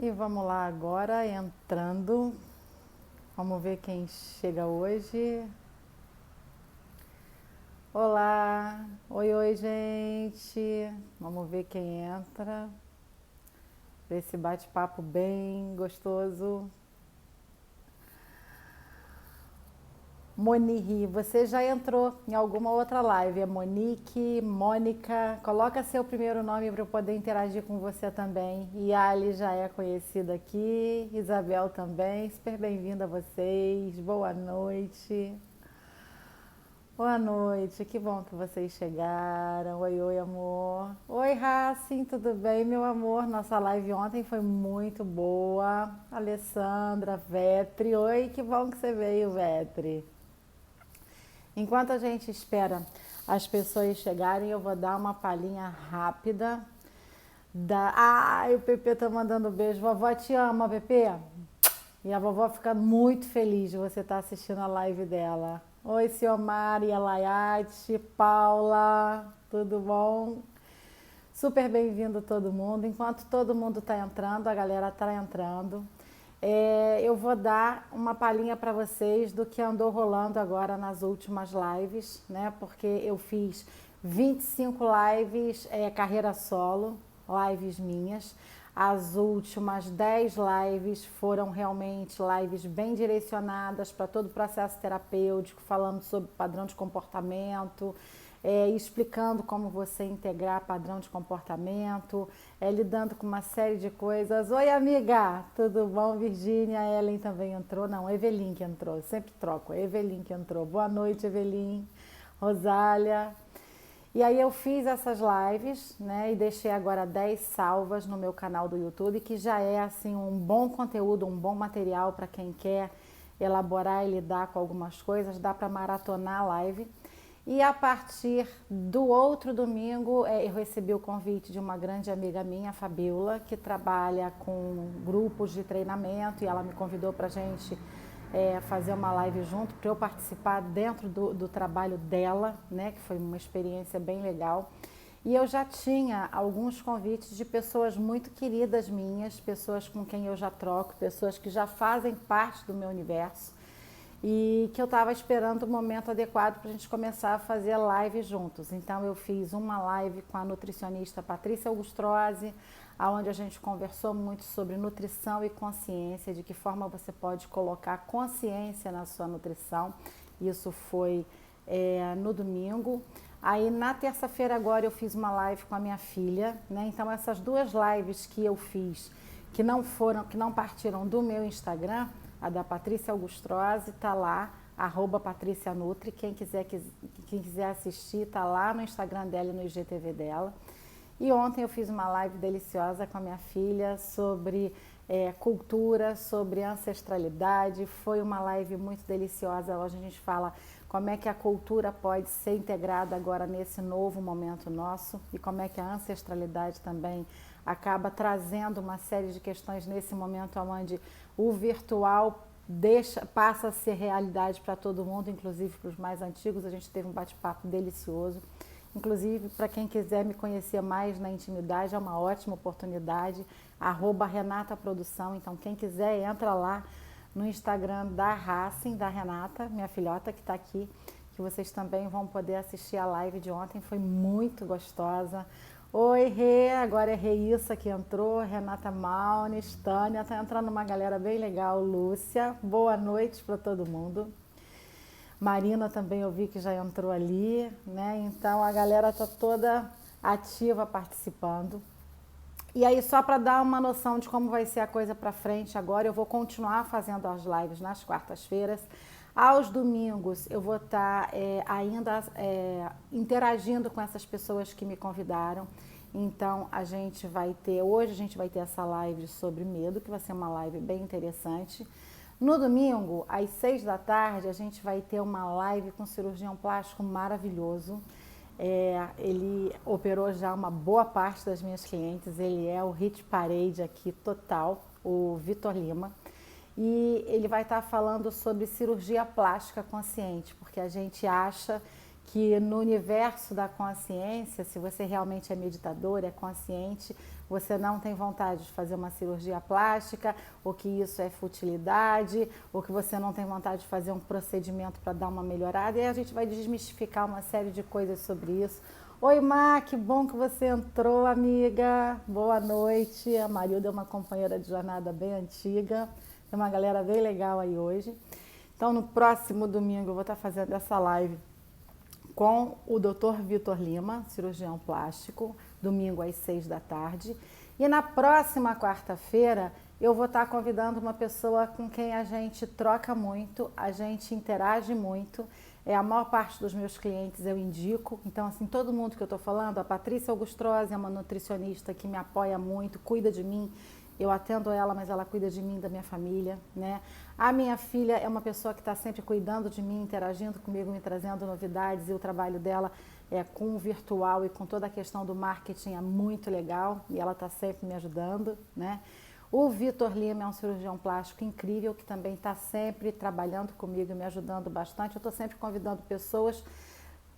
E vamos lá agora, entrando. Vamos ver quem chega hoje. Olá, oi, gente. Vamos ver quem entra. Ver esse bate-papo bem gostoso. Monique, você já entrou em alguma outra live? É Monique, Mônica. Coloca seu primeiro nome para eu poder interagir com você também. Yali já é conhecida aqui, Isabel também. Super bem-vinda a vocês. Boa noite. Boa noite, que bom que vocês chegaram. Oi, amor. Oi, Racing, tudo bem, meu amor? Nossa live ontem foi muito boa. Alessandra, Vetri. Oi, que bom que você veio, Vetri. Enquanto a gente espera as pessoas chegarem, eu vou dar uma palhinha rápida da... Ai, o Pepe tá mandando beijo. Vovó te ama, Pepe. E a vovó fica muito feliz de você estar assistindo a live dela. Oi, Ciomari, Elayate, Paula, tudo bom? Super bem-vindo todo mundo. Enquanto todo mundo está entrando, a galera está entrando, eu vou dar uma palhinha para vocês do que andou rolando agora nas últimas lives, né? Porque eu fiz 25 lives, carreira solo, lives minhas. As últimas 10 lives foram realmente lives bem direcionadas para todo o processo terapêutico, falando sobre padrão de comportamento, explicando como você integrar padrão de comportamento, lidando com uma série de coisas. Oi, amiga, tudo bom? Virgínia, Ellen também entrou. Não, Evelyn que entrou, sempre troco, Evelyn que entrou. Boa noite, Evelyn, Rosália. E aí eu fiz essas lives, né, e deixei agora 10 salvas no meu canal do YouTube, que já é assim um bom conteúdo, um bom material para quem quer elaborar e lidar com algumas coisas, dá para maratonar a live. E a partir do outro domingo, eu recebi o convite de uma grande amiga minha, a Fabiola, que trabalha com grupos de treinamento, e ela me convidou para a gente fazer uma live junto, para eu participar dentro do trabalho dela, né, que foi uma experiência bem legal. E eu já tinha alguns convites de pessoas muito queridas minhas, pessoas com quem eu já troco, pessoas que já fazem parte do meu universo, e que eu estava esperando o momento adequado para a gente começar a fazer live juntos. Então eu fiz uma live com a nutricionista Patrícia Augustrose, onde a gente conversou muito sobre nutrição e consciência, de que forma você pode colocar consciência na sua nutrição. Isso foi no domingo. Aí na terça-feira agora eu fiz uma live com a minha filha, né? Então essas duas lives que eu fiz, que não partiram do meu Instagram, a da Patrícia Augustrose está lá, @PatriciaNutri. Quem quiser assistir, está lá no Instagram dela e no IGTV dela. E ontem eu fiz uma live deliciosa com a minha filha sobre cultura, sobre ancestralidade. Foi uma live muito deliciosa. Hoje a gente fala como é que a cultura pode ser integrada agora nesse novo momento nosso e como é que a ancestralidade também acaba trazendo uma série de questões nesse momento onde o virtual passa a ser realidade para todo mundo, inclusive para os mais antigos. A gente teve um bate-papo delicioso. Inclusive, para quem quiser me conhecer mais na intimidade, é uma ótima oportunidade, @Renata Produção. Então, quem quiser, entra lá no Instagram da Racing, da Renata, minha filhota que está aqui, que vocês também vão poder assistir a live de ontem, foi muito gostosa. Oi, Rê, agora é Reissa que entrou, Renata Maunes, Tânia, tá entrando uma galera bem legal, Lúcia, boa noite para todo mundo. Marina também eu vi que já entrou ali, né? Então a galera tá toda ativa participando. E aí, só para dar uma noção de como vai ser a coisa para frente agora, eu vou continuar fazendo as lives nas quartas-feiras. Aos domingos eu vou estar ainda interagindo com essas pessoas que me convidaram. Então hoje a gente vai ter essa live sobre medo, que vai ser uma live bem interessante. No domingo, às 6 da tarde, a gente vai ter uma live com um cirurgião plástico maravilhoso. Ele operou já uma boa parte das minhas clientes, ele é o hit parade aqui total, o Vitor Lima. E ele vai estar falando sobre cirurgia plástica consciente, porque a gente acha que no universo da consciência, se você realmente é meditador, é consciente, você não tem vontade de fazer uma cirurgia plástica, ou que isso é futilidade, ou que você não tem vontade de fazer um procedimento para dar uma melhorada. E aí a gente vai desmistificar uma série de coisas sobre isso. Oi, Má, que bom que você entrou, amiga. Boa noite. A Marilda é uma companheira de jornada bem antiga. Tem uma galera bem legal aí hoje. Então, no próximo domingo, eu vou estar fazendo essa live com o Dr. Vitor Lima, cirurgião plástico, domingo às 6 da tarde. E na próxima quarta-feira, eu vou estar convidando uma pessoa com quem a gente troca muito, a gente interage muito. A maior parte dos meus clientes eu indico. Então, assim, todo mundo que eu estou falando, a Patrícia Augustrosi é uma nutricionista que me apoia muito, cuida de mim. Eu atendo ela, mas ela cuida de mim, da minha família, né? A minha filha é uma pessoa que está sempre cuidando de mim, interagindo comigo, me trazendo novidades, e o trabalho dela com o virtual e com toda a questão do marketing é muito legal, e ela está sempre me ajudando, né? O Vitor Lima é um cirurgião plástico incrível, que também está sempre trabalhando comigo e me ajudando bastante. Eu estou sempre convidando pessoas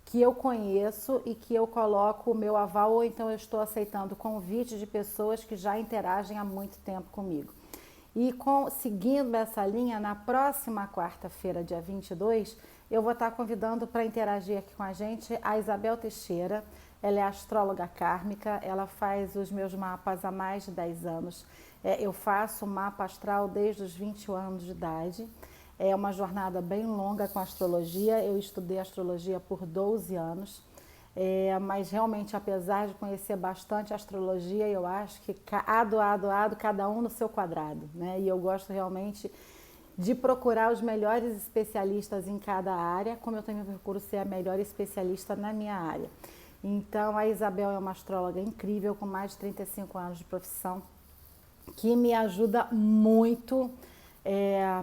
que eu conheço e que eu coloco o meu aval, ou então eu estou aceitando convite de pessoas que já interagem há muito tempo comigo. E seguindo essa linha, na próxima quarta-feira, dia 22, eu vou estar convidando para interagir aqui com a gente a Isabel Teixeira. Ela é astróloga kármica, ela faz os meus mapas há mais de 10 anos. Eu faço mapa astral desde os 20 anos de idade. É uma jornada bem longa com a astrologia. Eu estudei astrologia por 12 anos. Mas realmente, apesar de conhecer bastante astrologia, eu acho que ado, cada um no seu quadrado, né? E eu gosto realmente de procurar os melhores especialistas em cada área, como eu também procuro ser a melhor especialista na minha área. Então, a Isabel é uma astróloga incrível, com mais de 35 anos de profissão, que me ajuda muito.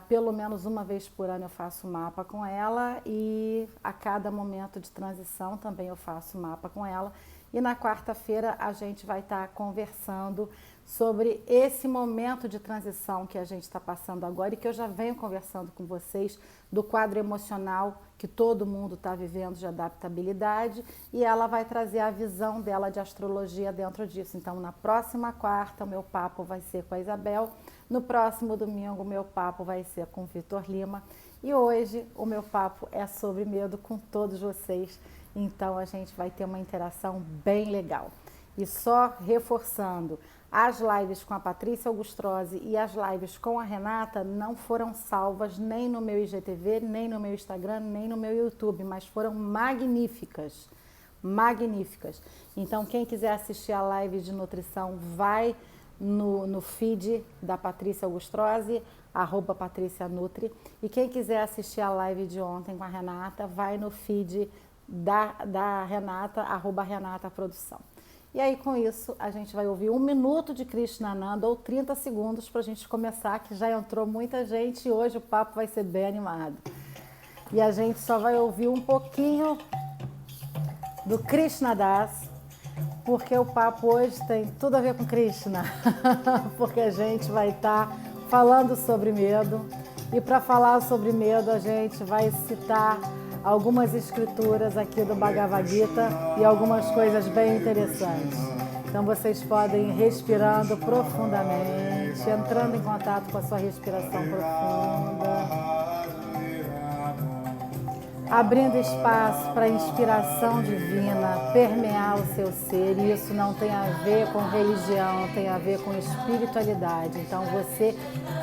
Pelo menos uma vez por ano eu faço mapa com ela, e a cada momento de transição também eu faço mapa com ela. E na quarta-feira a gente vai estar conversando sobre esse momento de transição que a gente está passando agora, e que eu já venho conversando com vocês, do quadro emocional que todo mundo está vivendo, de adaptabilidade, e ela vai trazer a visão dela de astrologia dentro disso. Então, na próxima quarta, o meu papo vai ser com a Isabel. No próximo domingo, o meu papo vai ser com o Vitor Lima. E hoje, o meu papo é sobre medo com todos vocês. Então, a gente vai ter uma interação bem legal. E só reforçando, as lives com a Patrícia Augustrosi e as lives com a Renata não foram salvas nem no meu IGTV, nem no meu Instagram, nem no meu YouTube, mas foram magníficas. Magníficas. Então, quem quiser assistir a live de nutrição, vai no feed da Patrícia Augustrosi, @PatriciaNutri. E quem quiser assistir a live de ontem com a Renata, vai no feed da Renata, @RenataProdução. E aí, com isso, a gente vai ouvir 1 minuto de Krishnananda, ou 30 segundos, para a gente começar, que já entrou muita gente e hoje o papo vai ser bem animado. E a gente só vai ouvir um pouquinho do Krishna Das, porque o papo hoje tem tudo a ver com Krishna, porque a gente vai estar falando sobre medo, e para falar sobre medo a gente vai citar algumas escrituras aqui do Bhagavad Gita e algumas coisas bem interessantes. Então vocês podem ir respirando profundamente, entrando em contato com a sua respiração profunda, abrindo espaço para a inspiração divina permear o seu ser. E isso não tem a ver com religião, tem a ver com espiritualidade. Então você,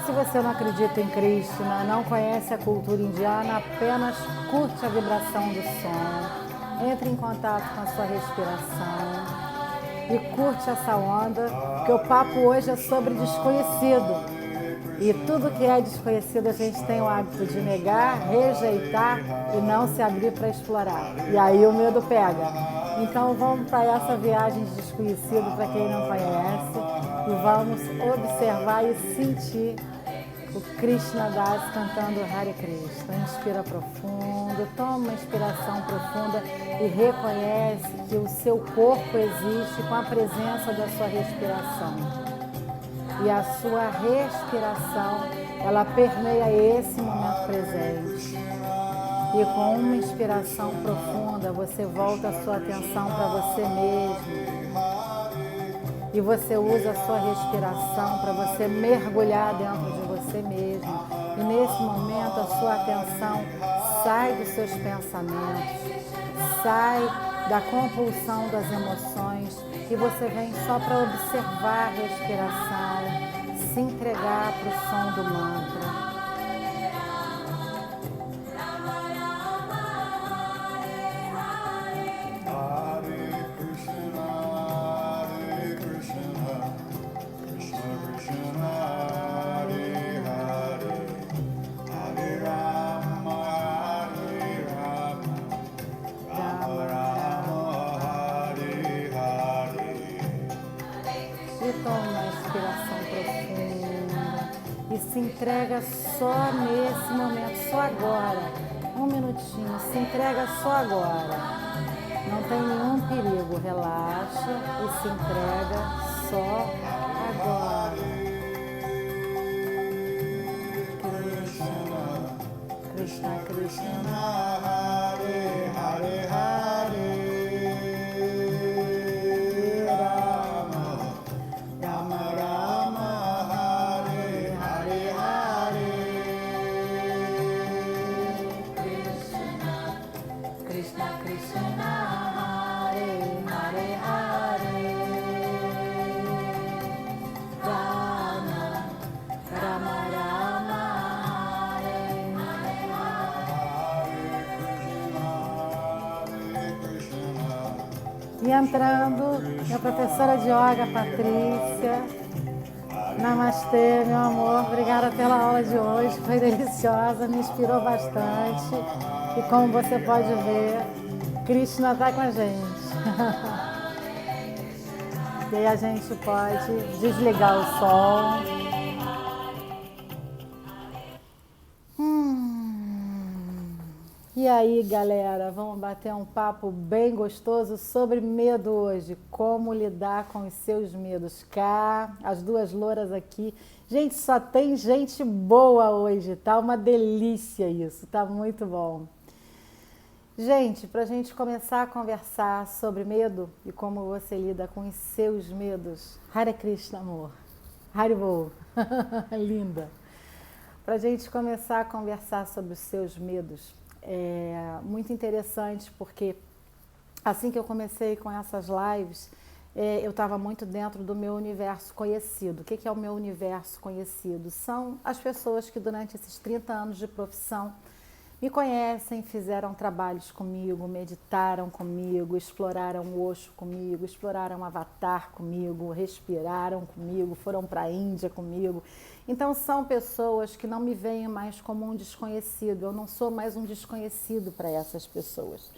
se você não acredita em Krishna, não conhece a cultura indiana, apenas curte a vibração do som, entre em contato com a sua respiração e curte essa onda, porque o papo hoje é sobre desconhecido. E tudo que é desconhecido a gente tem o hábito de negar, rejeitar e não se abrir para explorar. E aí o medo pega. Então vamos para essa viagem de desconhecido para quem não conhece, e vamos observar e sentir o Krishna Das cantando Hare Krishna. Inspira profundo, toma uma inspiração profunda e reconhece que o seu corpo existe com a presença da sua respiração. E a sua respiração, ela permeia esse momento presente. E com uma inspiração profunda, você volta a sua atenção para você mesmo. E você usa a sua respiração para você mergulhar dentro de você mesmo. E nesse momento a sua atenção sai dos seus pensamentos, sai da compulsão das emoções e você vem só para observar a respiração, se entregar para o som do mantra. Se entrega só nesse momento, só agora. Um minutinho, se entrega só agora. Não tem nenhum perigo, relaxa e se entrega só agora. Krishna, Krishna, Krishna, Hare Hare Hare. E entrando, minha professora de yoga, Patrícia. Namastê, meu amor. Obrigada pela aula de hoje. Foi deliciosa, me inspirou bastante. E como você pode ver, Krishna está com a gente. E aí a gente pode desligar o som. E aí, galera, vamos bater um papo bem gostoso sobre medo hoje. Como lidar com os seus medos. Cá, as duas louras aqui. Gente, só tem gente boa hoje, tá? Uma delícia isso, tá muito bom. Gente, pra gente começar a conversar sobre medo e como você lida com os seus medos. Hare Krishna, amor. Haribol. Linda. Pra gente começar a conversar sobre os seus medos. É muito interessante porque assim que eu comecei com essas lives, eu estava muito dentro do meu universo conhecido. O que é o meu universo conhecido? São as pessoas que durante esses 30 anos de profissão me conhecem, fizeram trabalhos comigo, meditaram comigo, exploraram o Osho comigo, exploraram o Avatar comigo, respiraram comigo, foram para a Índia comigo. Então são pessoas que não me veem mais como um desconhecido, eu não sou mais um desconhecido para essas pessoas.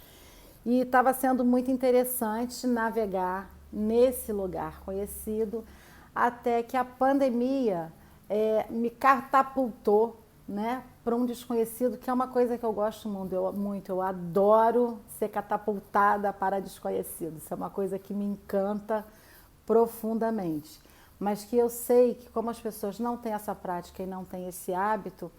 E estava sendo muito interessante navegar nesse lugar conhecido, até que a pandemia me catapultou, né, para um desconhecido, que é uma coisa que eu gosto muito. Eu adoro ser catapultada para desconhecidos. Isso é uma coisa que me encanta profundamente. Mas que eu sei que como as pessoas não têm essa prática e não têm esse hábito,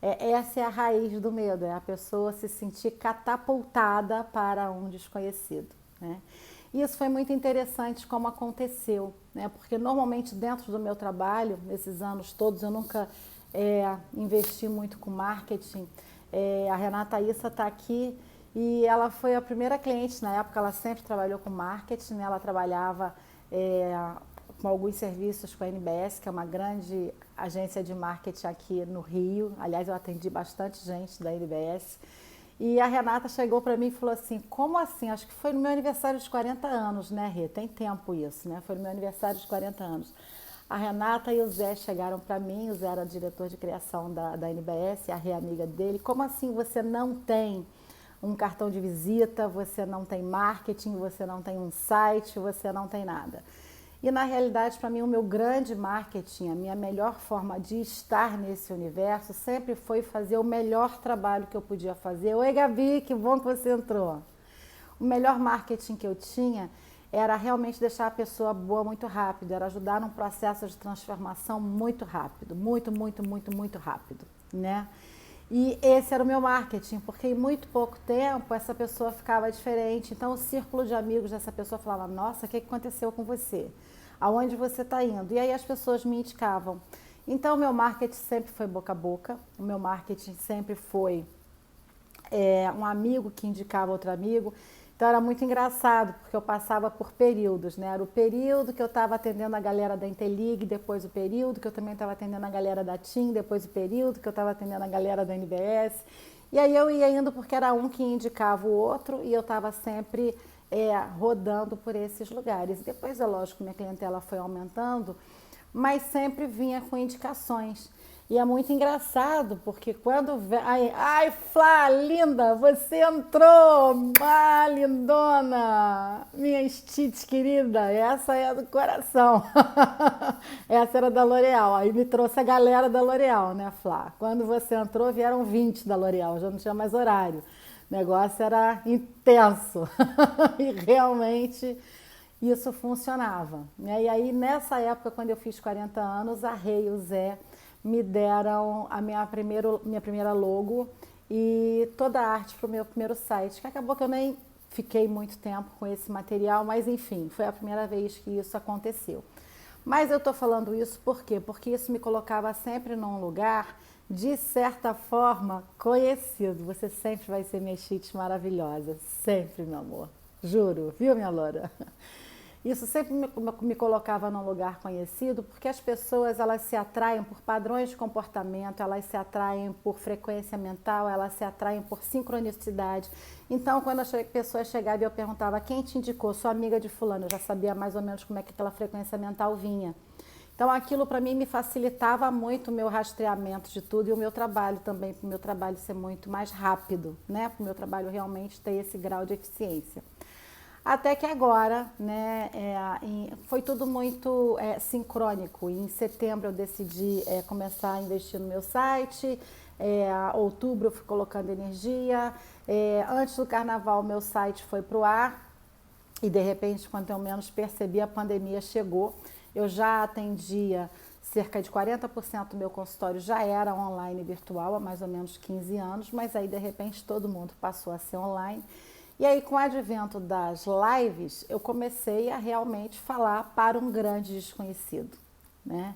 essa é a raiz do medo, é a pessoa se sentir catapultada para um desconhecido, né? E isso foi muito interessante como aconteceu, né? Porque normalmente dentro do meu trabalho, nesses anos todos, eu nunca investi muito com marketing. A Renata Issa está aqui e ela foi a primeira cliente na época, ela sempre trabalhou com marketing, né? Ela trabalhava com alguns serviços com a NBS, que é uma grande agência de marketing aqui no Rio. Aliás, eu atendi bastante gente da NBS. E a Renata chegou para mim e falou assim, como assim? Acho que foi no meu aniversário de 40 anos, né, Rê? Tem tempo isso, né? Foi no meu aniversário de 40 anos. A Renata e o Zé chegaram para mim, o Zé era diretor de criação da NBS, a Rê amiga dele. Como assim você não tem um cartão de visita, você não tem marketing, você não tem um site, você não tem nada? E na realidade, para mim, o meu grande marketing, a minha melhor forma de estar nesse universo sempre foi fazer o melhor trabalho que eu podia fazer. Oi, Gabi, que bom que você entrou. O melhor marketing que eu tinha era realmente deixar a pessoa boa muito rápido, era ajudar num processo de transformação muito rápido, muito rápido, né? E esse era o meu marketing, porque em muito pouco tempo essa pessoa ficava diferente. Então o círculo de amigos dessa pessoa falava, nossa, o que aconteceu com você? aonde você está indo. E aí as pessoas me indicavam. Então, o meu marketing sempre foi boca a boca, o meu marketing sempre foi um amigo que indicava outro amigo. Então era muito engraçado, porque eu passava por períodos, né? Era o período que eu estava atendendo a galera da Intelig, depois o período que eu também estava atendendo a galera da TIM, depois o período que eu estava atendendo a galera da NBS. E aí eu ia indo porque era um que indicava o outro e eu estava sempre rodando por esses lugares. Depois, é lógico, minha clientela foi aumentando, mas sempre vinha com indicações. E é muito engraçado, porque quando... Ai, Flá, linda, você entrou! Ah, lindona! Minha Stitch querida, essa é do coração. Essa era da L'Oréal. Aí me trouxe a galera da L'Oréal, né, Flá? Quando você entrou, vieram 20 da L'Oréal, já não tinha mais horário. O negócio era intenso. E realmente isso funcionava, né? E aí, nessa época, quando eu fiz 40 anos, a Rei e o Zé me deram a minha primeira logo e toda a arte para o meu primeiro site, que acabou que eu nem fiquei muito tempo com esse material, mas enfim, foi a primeira vez que isso aconteceu. Mas eu estou falando isso por quê? Porque isso me colocava sempre num lugar, de certa forma, conhecido. Você sempre vai ser minha cheat maravilhosa, sempre, meu amor. Juro, viu, minha loura? Isso sempre me colocava num lugar conhecido, porque as pessoas, elas se atraem por padrões de comportamento, elas se atraem por frequência mental, elas se atraem por sincronicidade. Então, quando a pessoa chegava e eu perguntava quem te indicou, sua amiga de fulano, eu já sabia mais ou menos como é que aquela frequência mental vinha. Então, aquilo para mim me facilitava muito o meu rastreamento de tudo e o meu trabalho também, para o meu trabalho ser muito mais rápido, né? Para o meu trabalho realmente ter esse grau de eficiência. Até que agora, né, foi tudo muito sincrônico. Em setembro eu decidi começar a investir no meu site, outubro eu fui colocando energia, antes do carnaval meu site foi para o ar e de repente, quando eu menos percebi, a pandemia chegou. Eu já atendia cerca de 40% do meu consultório já era online e virtual há mais ou menos 15 anos, mas aí de repente todo mundo passou a ser online. E aí, com o advento das lives, eu comecei a realmente falar para um grande desconhecido, né?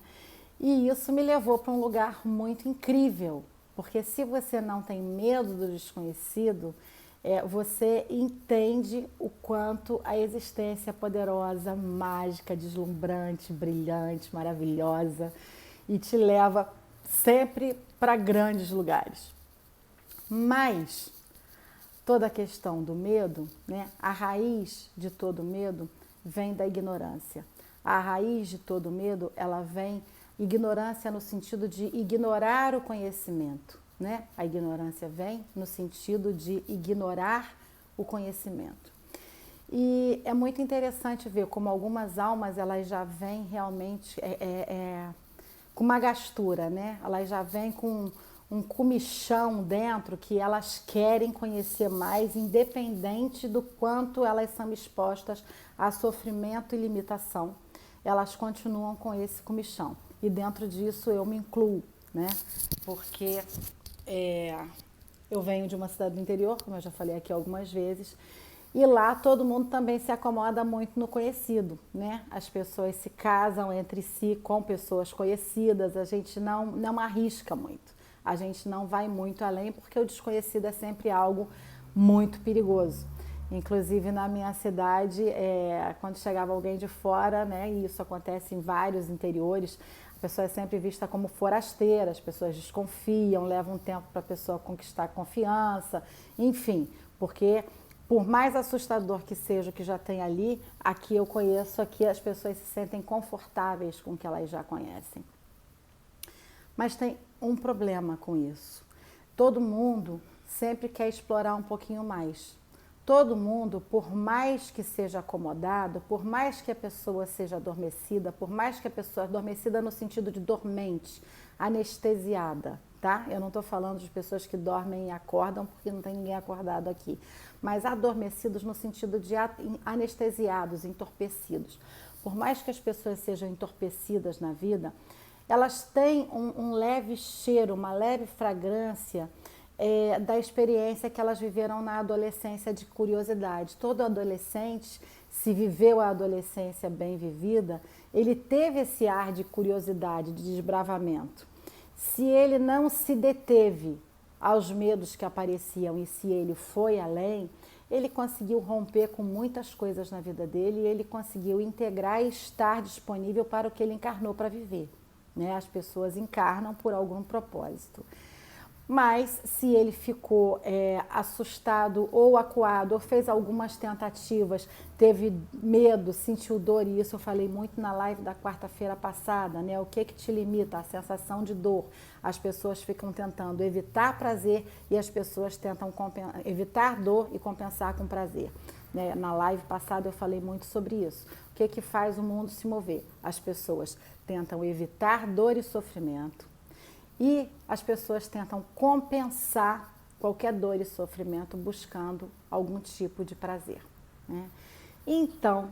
E isso me levou para um lugar muito incrível, porque se você não tem medo do desconhecido, você entende o quanto a existência é poderosa, mágica, deslumbrante, brilhante, maravilhosa e te leva sempre para grandes lugares. Mas toda a questão do medo, né? A raiz de todo medo vem da ignorância. A raiz de todo medo, ela vem ignorância no sentido de ignorar o conhecimento, né? A ignorância vem no sentido de ignorar o conhecimento. E é muito interessante ver como algumas almas, elas já vêm realmente com uma gastura, né? Elas já vêm com um comichão dentro que elas querem conhecer mais, independente do quanto elas são expostas a sofrimento e limitação. Elas continuam com esse comichão. E dentro disso eu me incluo, né? Porque eu venho de uma cidade do interior, como eu já falei aqui algumas vezes, e lá todo mundo também se acomoda muito no conhecido, né? As pessoas se casam entre si com pessoas conhecidas, a gente não arrisca muito. A gente não vai muito além porque o desconhecido é sempre algo muito perigoso. Inclusive na minha cidade, quando chegava alguém de fora, né, e isso acontece em vários interiores, a pessoa é sempre vista como forasteira, as pessoas desconfiam, levam um tempo para a pessoa conquistar confiança, enfim, porque por mais assustador que seja o que já tem ali, aqui eu conheço, aqui as pessoas se sentem confortáveis com o que elas já conhecem. Mas tem um problema com isso. Todo mundo sempre quer explorar um pouquinho mais. Todo mundo, por mais que seja acomodado, por mais que a pessoa seja adormecida, por mais que a pessoa adormecida no sentido de dormente, anestesiada, tá? Eu não estou falando de pessoas que dormem e acordam, porque não tem ninguém acordado aqui, mas adormecidos no sentido de anestesiados, entorpecidos. Por mais que as pessoas sejam entorpecidas na vida, elas têm um leve cheiro, uma leve fragrância da experiência que elas viveram na adolescência de curiosidade. Todo adolescente, se viveu a adolescência bem vivida, ele teve esse ar de curiosidade, de desbravamento. Se ele não se deteve aos medos que apareciam e se ele foi além, ele conseguiu romper com muitas coisas na vida dele e ele conseguiu integrar e estar disponível para o que ele encarnou para viver, né? As pessoas encarnam por algum propósito. Mas se ele ficou assustado ou acuado, ou fez algumas tentativas, teve medo, sentiu dor, e isso eu falei muito na live da quarta-feira passada, né? O que te limita? A sensação de dor. As pessoas ficam tentando evitar prazer e as pessoas tentam evitar dor e compensar com prazer. Né? Na live passada eu falei muito sobre isso. O que faz o mundo se mover? As pessoas tentam evitar dor e sofrimento. E as pessoas tentam compensar qualquer dor e sofrimento buscando algum tipo de prazer, né? Então,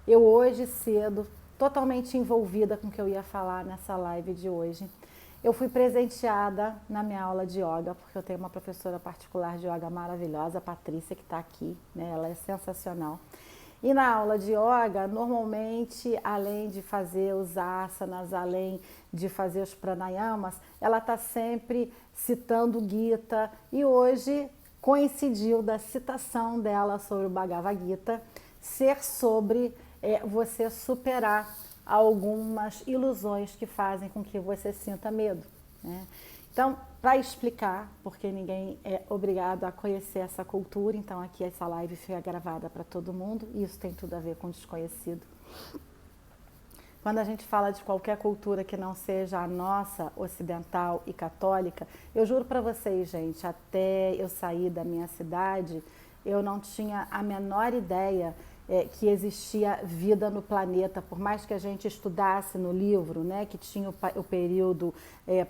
eu hoje cedo, totalmente envolvida com o que eu ia falar nessa live de hoje, eu fui presenteada na minha aula de yoga, porque eu tenho uma professora particular de yoga maravilhosa, a Patrícia, que está aqui, né? Ela é sensacional. E na aula de yoga, normalmente, além de fazer os asanas, além de fazer os pranayamas, ela está sempre citando o Gita. E hoje coincidiu da citação dela sobre o Bhagavad Gita ser sobre você superar algumas ilusões que fazem com que você sinta medo, né? Então, para explicar, porque ninguém é obrigado a conhecer essa cultura, então aqui essa live foi gravada para todo mundo, e isso tem tudo a ver com desconhecido. Quando a gente fala de qualquer cultura que não seja a nossa, ocidental e católica, eu juro para vocês, gente, até eu sair da minha cidade, eu não tinha a menor ideia que existia vida no planeta, por mais que a gente estudasse no livro, né, que tinha o período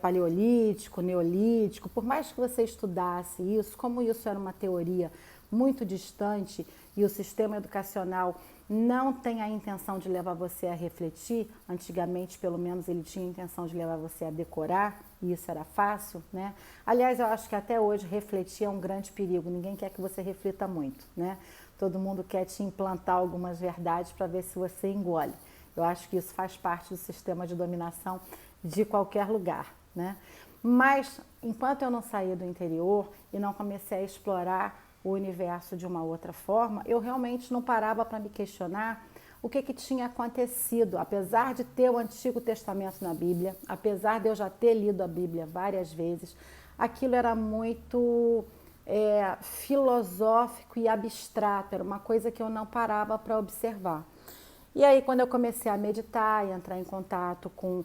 paleolítico, neolítico, por mais que você estudasse isso, como isso era uma teoria muito distante e o sistema educacional não tem a intenção de levar você a refletir, antigamente pelo menos ele tinha a intenção de levar você a decorar, e isso era fácil, né? Aliás, eu acho que até hoje refletir é um grande perigo, ninguém quer que você reflita muito, né? Todo mundo quer te implantar algumas verdades para ver se você engole. Eu acho que isso faz parte do sistema de dominação de qualquer lugar, né? Mas, enquanto eu não saí do interior e não comecei a explorar o universo de uma outra forma, eu realmente não parava para me questionar o que tinha acontecido. Apesar de ter o Antigo Testamento na Bíblia, apesar de eu já ter lido a Bíblia várias vezes, aquilo era muito filosófico e abstrato, era uma coisa que eu não parava para observar. E aí, quando eu comecei a meditar e entrar em contato com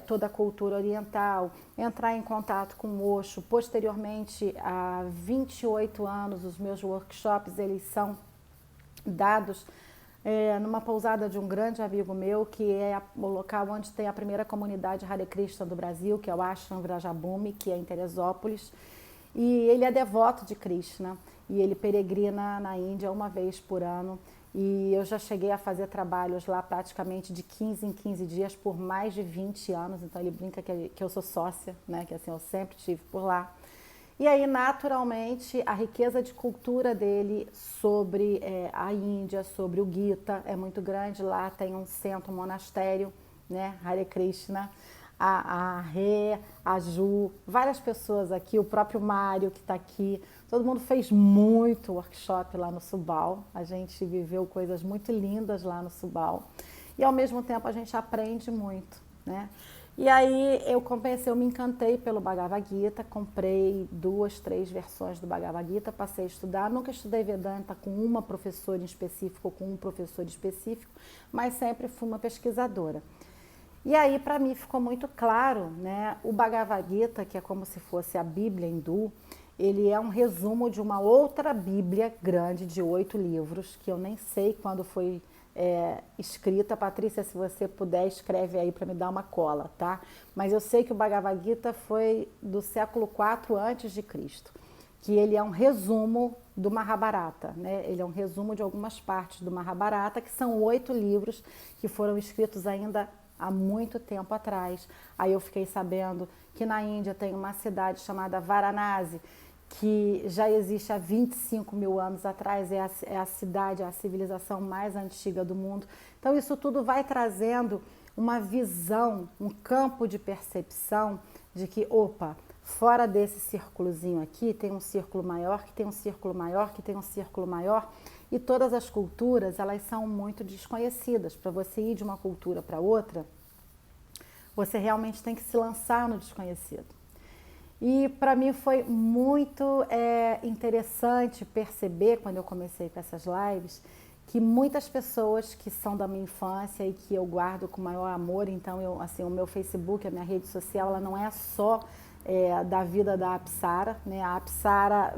toda a cultura oriental, entrar em contato com o Osho, posteriormente, há 28 anos, os meus workshops, eles são dados numa pousada de um grande amigo meu, que é o local onde tem a primeira comunidade Hare Krishna do Brasil, que é o Ashram Vrajabhumi, que é em Teresópolis. E ele é devoto de Krishna e ele peregrina na Índia uma vez por ano. E eu já cheguei a fazer trabalhos lá praticamente de 15 em 15 dias por mais de 20 anos. Então ele brinca que eu sou sócia, né? Que assim, eu sempre estive por lá. E aí, naturalmente, a riqueza de cultura dele sobre a Índia, sobre o Gita, é muito grande. Lá tem um centro, um monastério, né? Hare Krishna. A Rê, a Ju, várias pessoas aqui, o próprio Mário que está aqui, todo mundo fez muito workshop lá no Subal, a gente viveu coisas muito lindas lá no Subal e ao mesmo tempo a gente aprende muito, né? E aí eu me encantei pelo Bhagavad Gita, comprei 2, 3 versões do Bhagavad Gita, passei a estudar, nunca estudei Vedanta com uma professora em específico ou com um professor específico, mas sempre fui uma pesquisadora. E aí, para mim, ficou muito claro, né? O Bhagavad Gita, que é como se fosse a Bíblia hindu, ele é um resumo de uma outra Bíblia grande, de 8 livros, que eu nem sei quando foi escrita. Patrícia, se você puder, escreve aí para me dar uma cola, tá? Mas eu sei que o Bhagavad Gita foi do século IV a.C., que ele é um resumo do Mahabharata, né? Ele é um resumo de algumas partes do Mahabharata, que são 8 livros que foram escritos ainda há muito tempo atrás. Aí eu fiquei sabendo que na Índia tem uma cidade chamada Varanasi, que já existe há 25 mil anos atrás, é a cidade, a civilização mais antiga do mundo. Então isso tudo vai trazendo uma visão, um campo de percepção de que, opa, fora desse círculozinho aqui, tem um círculo maior, que tem um círculo maior, que tem um círculo maior, e todas as culturas, elas são muito desconhecidas. Para você ir de uma cultura para outra, você realmente tem que se lançar no desconhecido. E para mim foi muito interessante perceber, quando eu comecei com essas lives, que muitas pessoas que são da minha infância e que eu guardo com o maior amor, então o meu Facebook, a minha rede social, ela não é só da vida da Apsara, né? A Apsara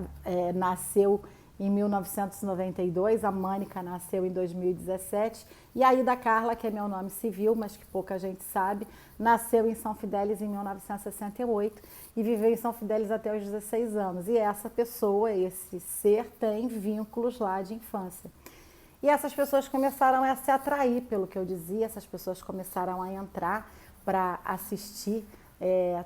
nasceu em 1992, a Mônica nasceu em 2017 e a Ida Carla, que é meu nome civil, mas que pouca gente sabe, nasceu em São Fidélis em 1968 e viveu em São Fidélis até os 16 anos. E essa pessoa, esse ser, tem vínculos lá de infância. E essas pessoas começaram a se atrair pelo que eu dizia, essas pessoas começaram a entrar para assistir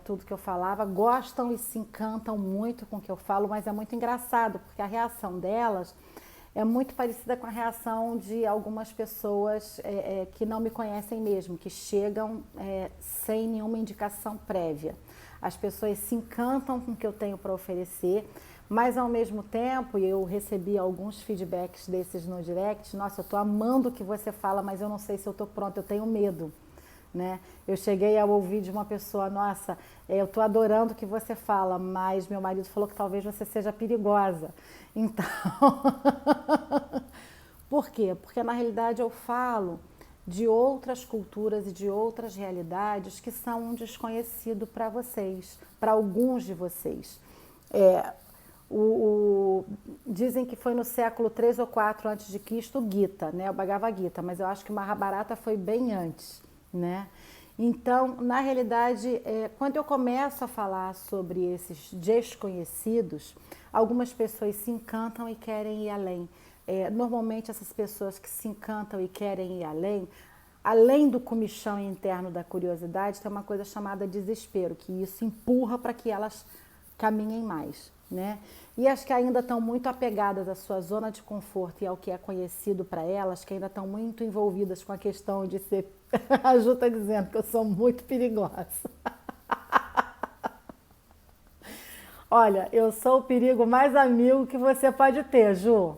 tudo que eu falava, gostam e se encantam muito com o que eu falo, mas é muito engraçado, porque a reação delas é muito parecida com a reação de algumas pessoas que não me conhecem mesmo, que chegam sem nenhuma indicação prévia. As pessoas se encantam com o que eu tenho para oferecer, mas ao mesmo tempo, e eu recebi alguns feedbacks desses no direct, nossa, eu estou amando o que você fala, mas eu não sei se eu estou pronta, eu tenho medo. Né? Eu cheguei a ouvir de uma pessoa, nossa, eu estou adorando o que você fala, mas meu marido falou que talvez você seja perigosa. Então, por quê? Porque na realidade eu falo de outras culturas e de outras realidades que são um desconhecido para vocês, para alguns de vocês. Dizem que foi no século 3 ou 4 a.C. o Gita, né? O Bhagavad Gita, mas eu acho que o Mahabharata foi bem antes. Né? Então, na realidade, quando eu começo a falar sobre esses desconhecidos, algumas pessoas se encantam e querem ir além. Normalmente, essas pessoas que se encantam e querem ir além do comichão interno da curiosidade, tem uma coisa chamada desespero, que isso empurra para que elas caminhem mais. Né? E as que ainda estão muito apegadas à sua zona de conforto e ao que é conhecido para elas, que ainda estão muito envolvidas com a questão de ser... A Ju está dizendo que eu sou muito perigosa. Olha, eu sou o perigo mais amigo que você pode ter, Ju.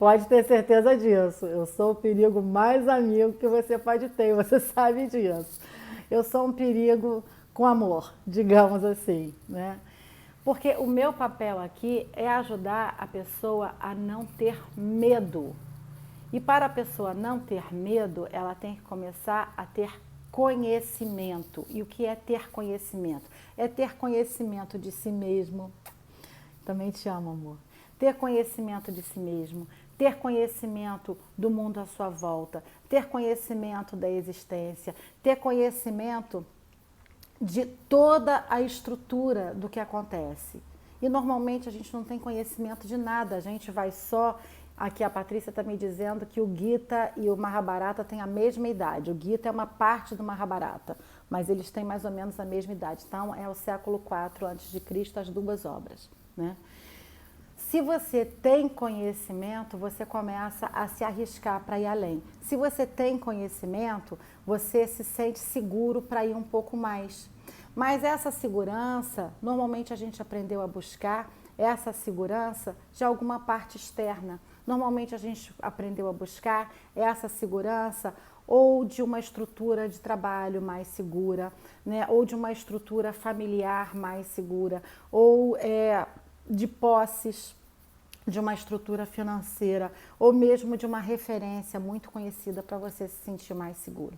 Pode ter certeza disso. Eu sou o perigo mais amigo que você pode ter, e você sabe disso. Eu sou um perigo com amor, digamos assim, né? Porque o meu papel aqui é ajudar a pessoa a não ter medo. E para a pessoa não ter medo, ela tem que começar a ter conhecimento. E o que é ter conhecimento? É ter conhecimento de si mesmo. Também te amo, amor. Ter conhecimento de si mesmo, ter conhecimento do mundo à sua volta, ter conhecimento da existência, ter conhecimento de toda a estrutura do que acontece. E normalmente a gente não tem conhecimento de nada, a gente vai só... Aqui a Patrícia está me dizendo que o Gita e o Mahabharata têm a mesma idade. O Gita é uma parte do Mahabharata, mas eles têm mais ou menos a mesma idade. Então é o século 4 a.C., as duas obras. Né? Se você tem conhecimento, você começa a se arriscar para ir além. Se você tem conhecimento, você se sente seguro para ir um pouco mais. Mas essa segurança, normalmente a gente aprendeu a buscar essa segurança de alguma parte externa. Normalmente a gente aprendeu a buscar essa segurança ou de uma estrutura de trabalho mais segura, né? Ou de uma estrutura familiar mais segura, ou de posses, de uma estrutura financeira, ou mesmo de uma referência muito conhecida para você se sentir mais seguro.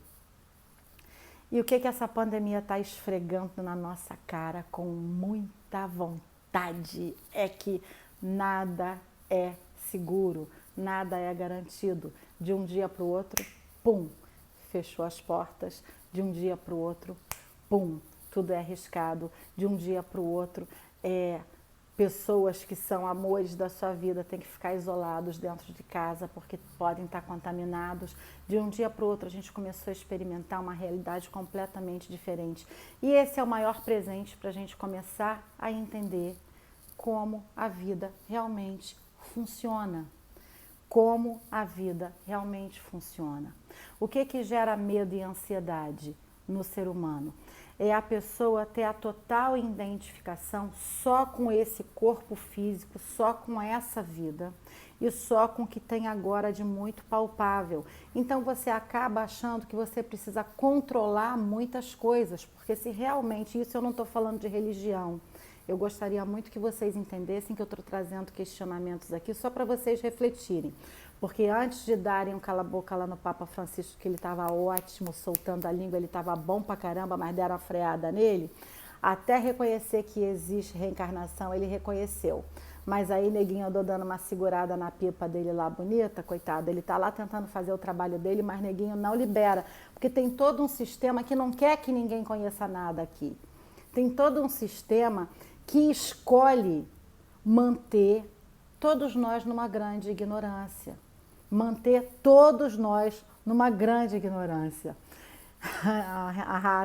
E o que essa pandemia está esfregando na nossa cara com muita vontade é que nada é seguro, nada é garantido. De um dia para o outro, pum, fechou as portas. De um dia para o outro, pum, tudo é arriscado. De um dia para o outro, pessoas que são amores da sua vida têm que ficar isolados dentro de casa porque podem estar contaminados. De um dia para o outro a gente começou a experimentar uma realidade completamente diferente. E esse é o maior presente para a gente começar a entender como a vida realmente funciona. Como a vida realmente funciona. O que gera medo e ansiedade no ser humano? É a pessoa ter a total identificação só com esse corpo físico, só com essa vida e só com o que tem agora de muito palpável. Então você acaba achando que você precisa controlar muitas coisas, porque se realmente, isso eu não estou falando de religião, eu gostaria muito que vocês entendessem que eu estou trazendo questionamentos aqui só para vocês refletirem. Porque antes de darem um cala-boca lá no Papa Francisco, que ele estava ótimo, soltando a língua, ele estava bom pra caramba, mas deram a freada nele, até reconhecer que existe reencarnação, ele reconheceu. Mas aí neguinho andou dando uma segurada na pipa dele lá bonita, coitado, ele tá lá tentando fazer o trabalho dele, mas neguinho não libera, porque tem todo um sistema que não quer que ninguém conheça nada aqui. Tem todo um sistema que escolhe manter todos nós numa grande ignorância. Manter todos nós numa grande ignorância. A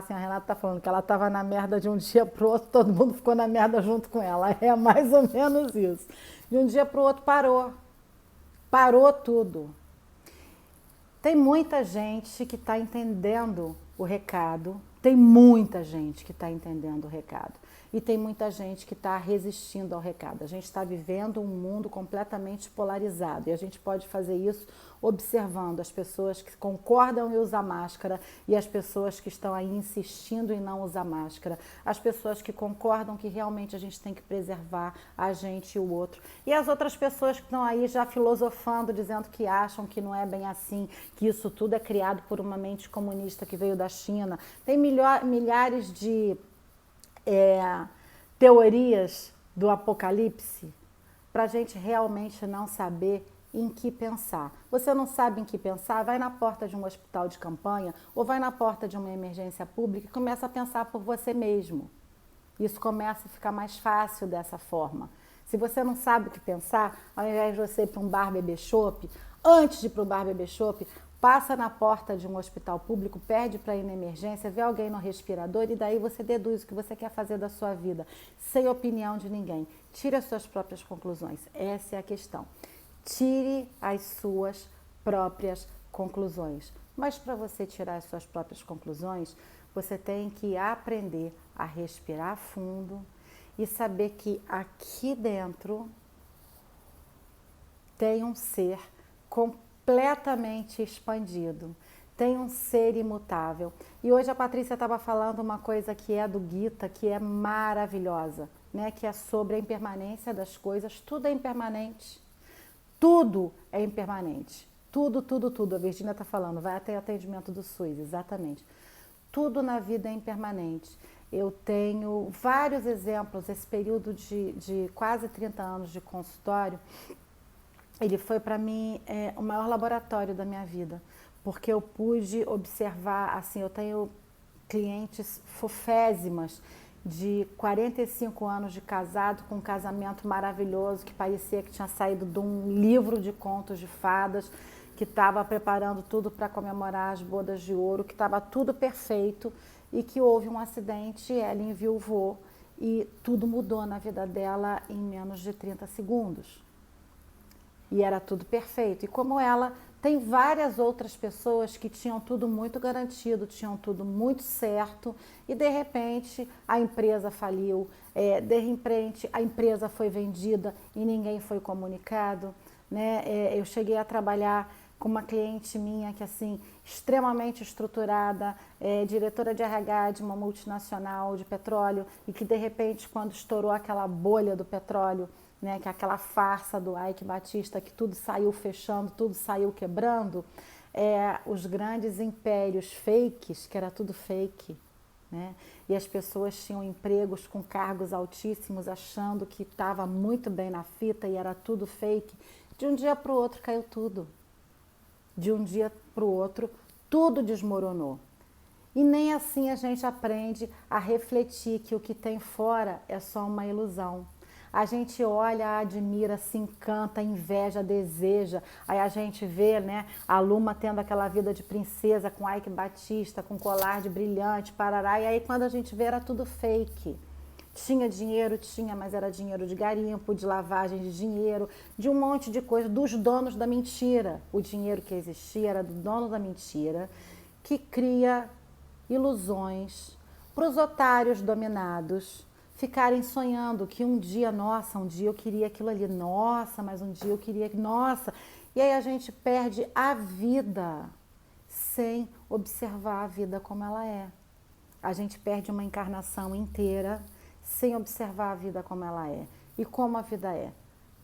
Renata está falando que ela estava na merda de um dia para o outro, todo mundo ficou na merda junto com ela. É mais ou menos isso. De um dia para o outro parou. Parou tudo. Tem muita gente que está entendendo o recado. Tem muita gente que está entendendo o recado. E tem muita gente que está resistindo ao recado. A gente está vivendo um mundo completamente polarizado. E a gente pode fazer isso observando as pessoas que concordam em usar máscara e as pessoas que estão aí insistindo em não usar máscara. As pessoas que concordam que realmente a gente tem que preservar a gente e o outro. E as outras pessoas que estão aí já filosofando, dizendo que acham que não é bem assim, que isso tudo é criado por uma mente comunista que veio da China. Tem milhares de teorias do apocalipse para a gente realmente não saber em que pensar. Você não sabe em que pensar? Vai na porta de um hospital de campanha ou vai na porta de uma emergência pública e começa a pensar por você mesmo. Isso começa a ficar mais fácil dessa forma. Se você não sabe o que pensar, ao invés de você ir para um bar beber chopp, antes de ir para o bar beber chopp, passa na porta de um hospital público, pede para ir na emergência, vê alguém no respirador e daí você deduz o que você quer fazer da sua vida, sem opinião de ninguém. Tire as suas próprias conclusões. Essa é a questão. Tire as suas próprias conclusões. Mas para você tirar as suas próprias conclusões, você tem que aprender a respirar fundo e saber que aqui dentro tem um ser completamente expandido, tem um ser imutável. E hoje a Patrícia estava falando uma coisa que é do Gita, que é maravilhosa, né? Que é sobre a impermanência das coisas. Tudo é impermanente. Tudo é impermanente. Tudo, tudo, tudo. A Virgínia está falando, vai até atendimento do SUS, exatamente. Tudo na vida é impermanente. Eu tenho vários exemplos, esse período de quase 30 anos de consultório, ele foi para mim o maior laboratório da minha vida, porque eu pude observar, assim, eu tenho clientes fofésimas de 45 anos de casado, com um casamento maravilhoso, que parecia que tinha saído de um livro de contos de fadas, que estava preparando tudo para comemorar as bodas de ouro, que estava tudo perfeito e que houve um acidente, ela enviuvou e tudo mudou na vida dela em menos de 30 segundos. E era tudo perfeito. E como ela, tem várias outras pessoas que tinham tudo muito garantido, tinham tudo muito certo e de repente a empresa faliu, de repente a empresa foi vendida e ninguém foi comunicado, né? Eu cheguei a trabalhar com uma cliente minha que, assim, extremamente estruturada, diretora de RH de uma multinacional de petróleo e que de repente quando estourou aquela bolha do petróleo, né, que é aquela farsa do Ike Batista, que tudo saiu fechando, tudo saiu quebrando, os grandes impérios fakes, que era tudo fake, né? E as pessoas tinham empregos com cargos altíssimos, achando que estava muito bem na fita e era tudo fake. De um dia para o outro caiu tudo. De um dia para o outro, tudo desmoronou. E nem assim a gente aprende a refletir que o que tem fora é só uma ilusão. A gente olha, admira, se encanta, inveja, deseja. Aí a gente vê, né, a Luma tendo aquela vida de princesa com Ike Batista, com colar de brilhante, parará. E aí quando a gente vê era tudo fake. Tinha dinheiro? Tinha, mas era dinheiro de garimpo, de lavagem de dinheiro, de um monte de coisa, dos donos da mentira. O dinheiro que existia era do dono da mentira, que cria ilusões para os otários dominados ficarem sonhando que um dia, nossa, um dia eu queria aquilo ali, nossa, mas um dia eu queria, nossa. E aí a gente perde a vida sem observar a vida como ela é. A gente perde uma encarnação inteira sem observar a vida como ela é. E como a vida é.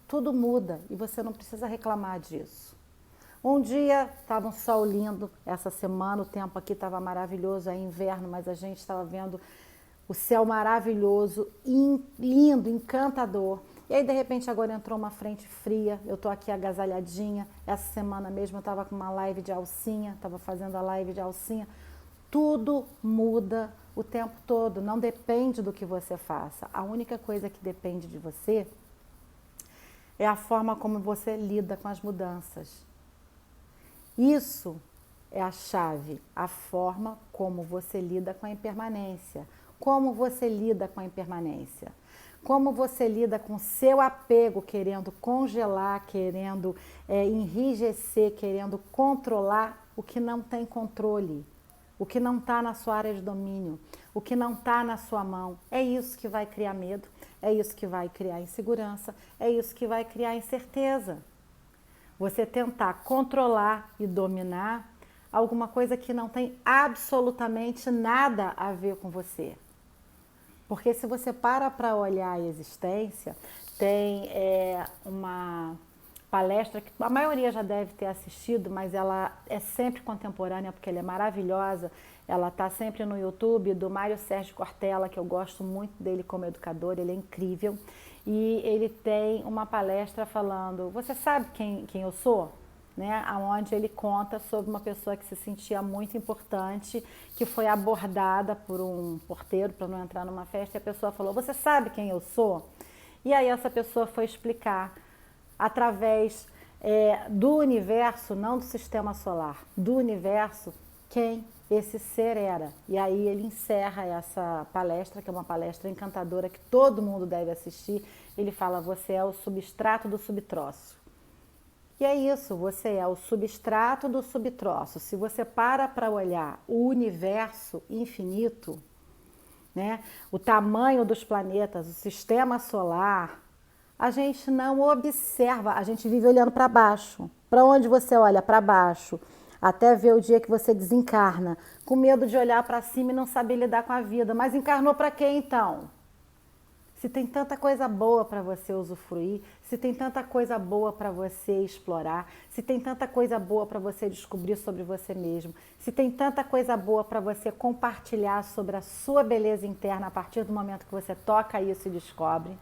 Tudo muda e você não precisa reclamar disso. Um dia estava um sol lindo, essa semana o tempo aqui estava maravilhoso, é inverno, mas a gente estava vendo o céu maravilhoso, lindo, encantador. E aí, de repente, agora entrou uma frente fria, eu tô aqui agasalhadinha. Essa semana mesmo eu estava com uma live de alcinha, estava fazendo a live de alcinha. Tudo muda o tempo todo, não depende do que você faça. A única coisa que depende de você é a forma como você lida com as mudanças. Isso é a chave, a forma como você lida com a impermanência. Como você lida com a impermanência? Como você lida com o seu apego, querendo congelar, querendo enrijecer, querendo controlar o que não tem controle, o que não está na sua área de domínio, o que não está na sua mão. É isso que vai criar medo, é isso que vai criar insegurança, é isso que vai criar incerteza. Você tentar controlar e dominar alguma coisa que não tem absolutamente nada a ver com você. Porque se você para olhar a existência, tem uma palestra que a maioria já deve ter assistido, mas ela é sempre contemporânea porque ela é maravilhosa. Ela está sempre no YouTube, do Mário Sérgio Cortella, que eu gosto muito dele como educador, ele é incrível. E ele tem uma palestra falando, você sabe quem eu sou? Né? Onde ele conta sobre uma pessoa que se sentia muito importante, que foi abordada por um porteiro para não entrar numa festa, e a pessoa falou, você sabe quem eu sou? E aí essa pessoa foi explicar através do universo, não do sistema solar, do universo, quem esse ser era. E aí ele encerra essa palestra, que é uma palestra encantadora, que todo mundo deve assistir. Ele fala, você é o substrato do subtroço. E é isso, você é o substrato do subtroço. Se você para olhar o universo infinito, né, o tamanho dos planetas, o sistema solar, a gente não observa, a gente vive olhando para baixo. Para onde você olha? Para baixo. Até ver o dia que você desencarna, com medo de olhar para cima e não saber lidar com a vida. Mas encarnou para quê então? Se tem tanta coisa boa para você usufruir, se tem tanta coisa boa para você explorar, se tem tanta coisa boa para você descobrir sobre você mesmo, se tem tanta coisa boa para você compartilhar sobre a sua beleza interna a partir do momento que você toca isso e descobre.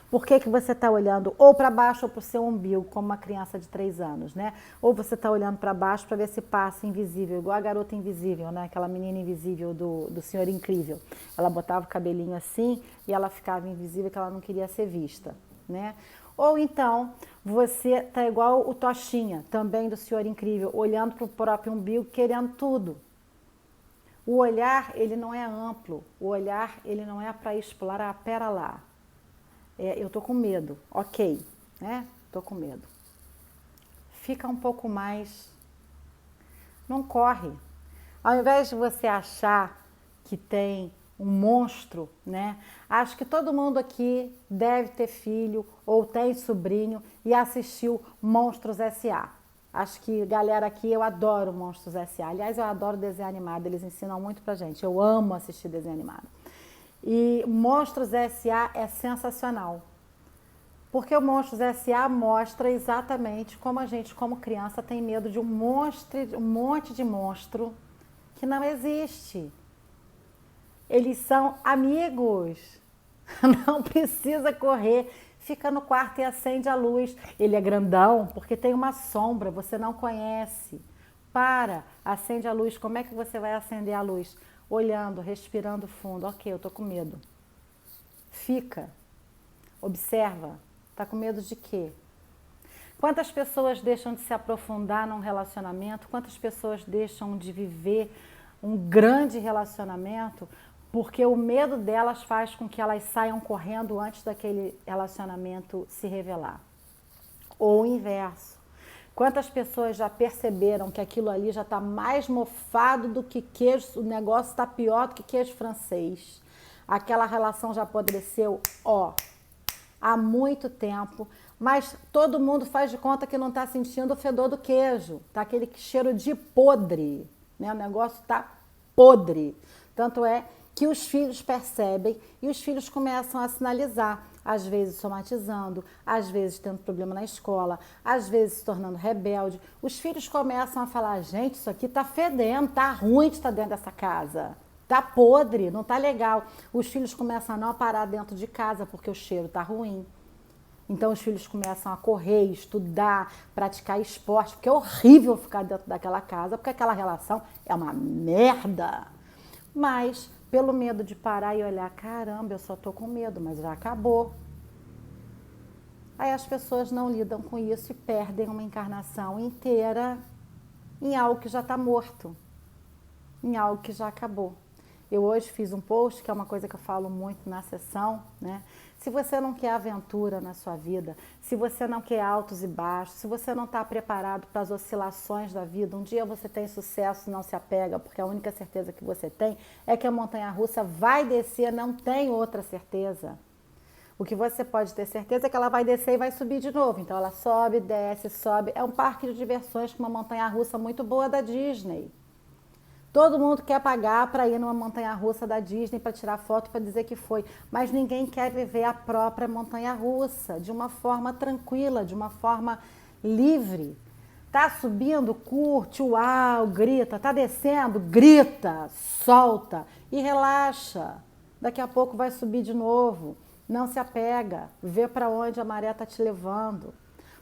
Por que você está olhando ou para baixo ou para o seu umbigo, como uma criança de 3 anos, né? Ou você está olhando para baixo para ver se passa invisível, igual a garota invisível, né? Aquela menina invisível do Senhor Incrível. Ela botava o cabelinho assim e ela ficava invisível, que ela não queria ser vista, né? Ou então, você está igual o Toshinha, também do Senhor Incrível, olhando para o próprio umbigo, querendo tudo. O olhar, ele não é amplo, o olhar, ele não é para explorar, pera lá. Eu tô com medo, ok, né? Tô com medo. Fica um pouco mais, não corre. Ao invés de você achar que tem um monstro, né? Acho que todo mundo aqui deve ter filho ou tem sobrinho e assistiu Monstros S.A. Acho que galera aqui, eu adoro Monstros S.A. Aliás, eu adoro desenho animado, eles ensinam muito pra gente. Eu amo assistir desenho animado. E Monstros S.A. é sensacional. Porque o Monstros S.A. mostra exatamente como a gente, como criança, tem medo de um monte de monstro que não existe. Eles são amigos. Não precisa correr. Fica no quarto e acende a luz. Ele é grandão porque tem uma sombra, você não conhece. Acende a luz. Como é que você vai acender a luz? Olhando, respirando fundo. Ok, eu tô com medo. Fica. Observa. Tá com medo de quê? Quantas pessoas deixam de se aprofundar num relacionamento? Quantas pessoas deixam de viver um grande relacionamento Porque o medo delas faz com que elas saiam correndo antes daquele relacionamento se revelar. Ou o inverso. Quantas pessoas já perceberam que aquilo ali já está mais mofado do que queijo, o negócio está pior do que queijo francês. Aquela relação já apodreceu, há muito tempo, mas todo mundo faz de conta que não está sentindo o fedor do queijo. Tá aquele cheiro de podre, né? O negócio está podre. Tanto é que os filhos percebem e os filhos começam a sinalizar, às vezes somatizando, às vezes tendo problema na escola, às vezes se tornando rebelde. Os filhos começam a falar, gente, isso aqui tá fedendo, tá ruim de estar dentro dessa casa, tá podre, não tá legal. Os filhos começam a não parar dentro de casa porque o cheiro tá ruim. Então os filhos começam a correr, estudar, praticar esporte, porque é horrível ficar dentro daquela casa, porque aquela relação é uma merda. Mas pelo medo de parar e olhar, caramba, eu só tô com medo, mas já acabou. Aí as pessoas não lidam com isso e perdem uma encarnação inteira em algo que já está morto, em algo que já acabou. Eu hoje fiz um post, que é uma coisa que eu falo muito na sessão, né? Se você não quer aventura na sua vida, se você não quer altos e baixos, se você não está preparado para as oscilações da vida, um dia você tem sucesso, não se apega, porque a única certeza que você tem é que a montanha-russa vai descer, não tem outra certeza. O que você pode ter certeza é que ela vai descer e vai subir de novo. Então ela sobe, desce, sobe. É um parque de diversões com uma montanha-russa muito boa da Disney. Todo mundo quer pagar para ir numa montanha-russa da Disney para tirar foto para dizer que foi, mas ninguém quer viver a própria montanha-russa de uma forma tranquila, de uma forma livre. Tá subindo, curte, uau, grita, tá descendo, grita, solta e relaxa. Daqui a pouco vai subir de novo. Não se apega, vê para onde a maré tá te levando.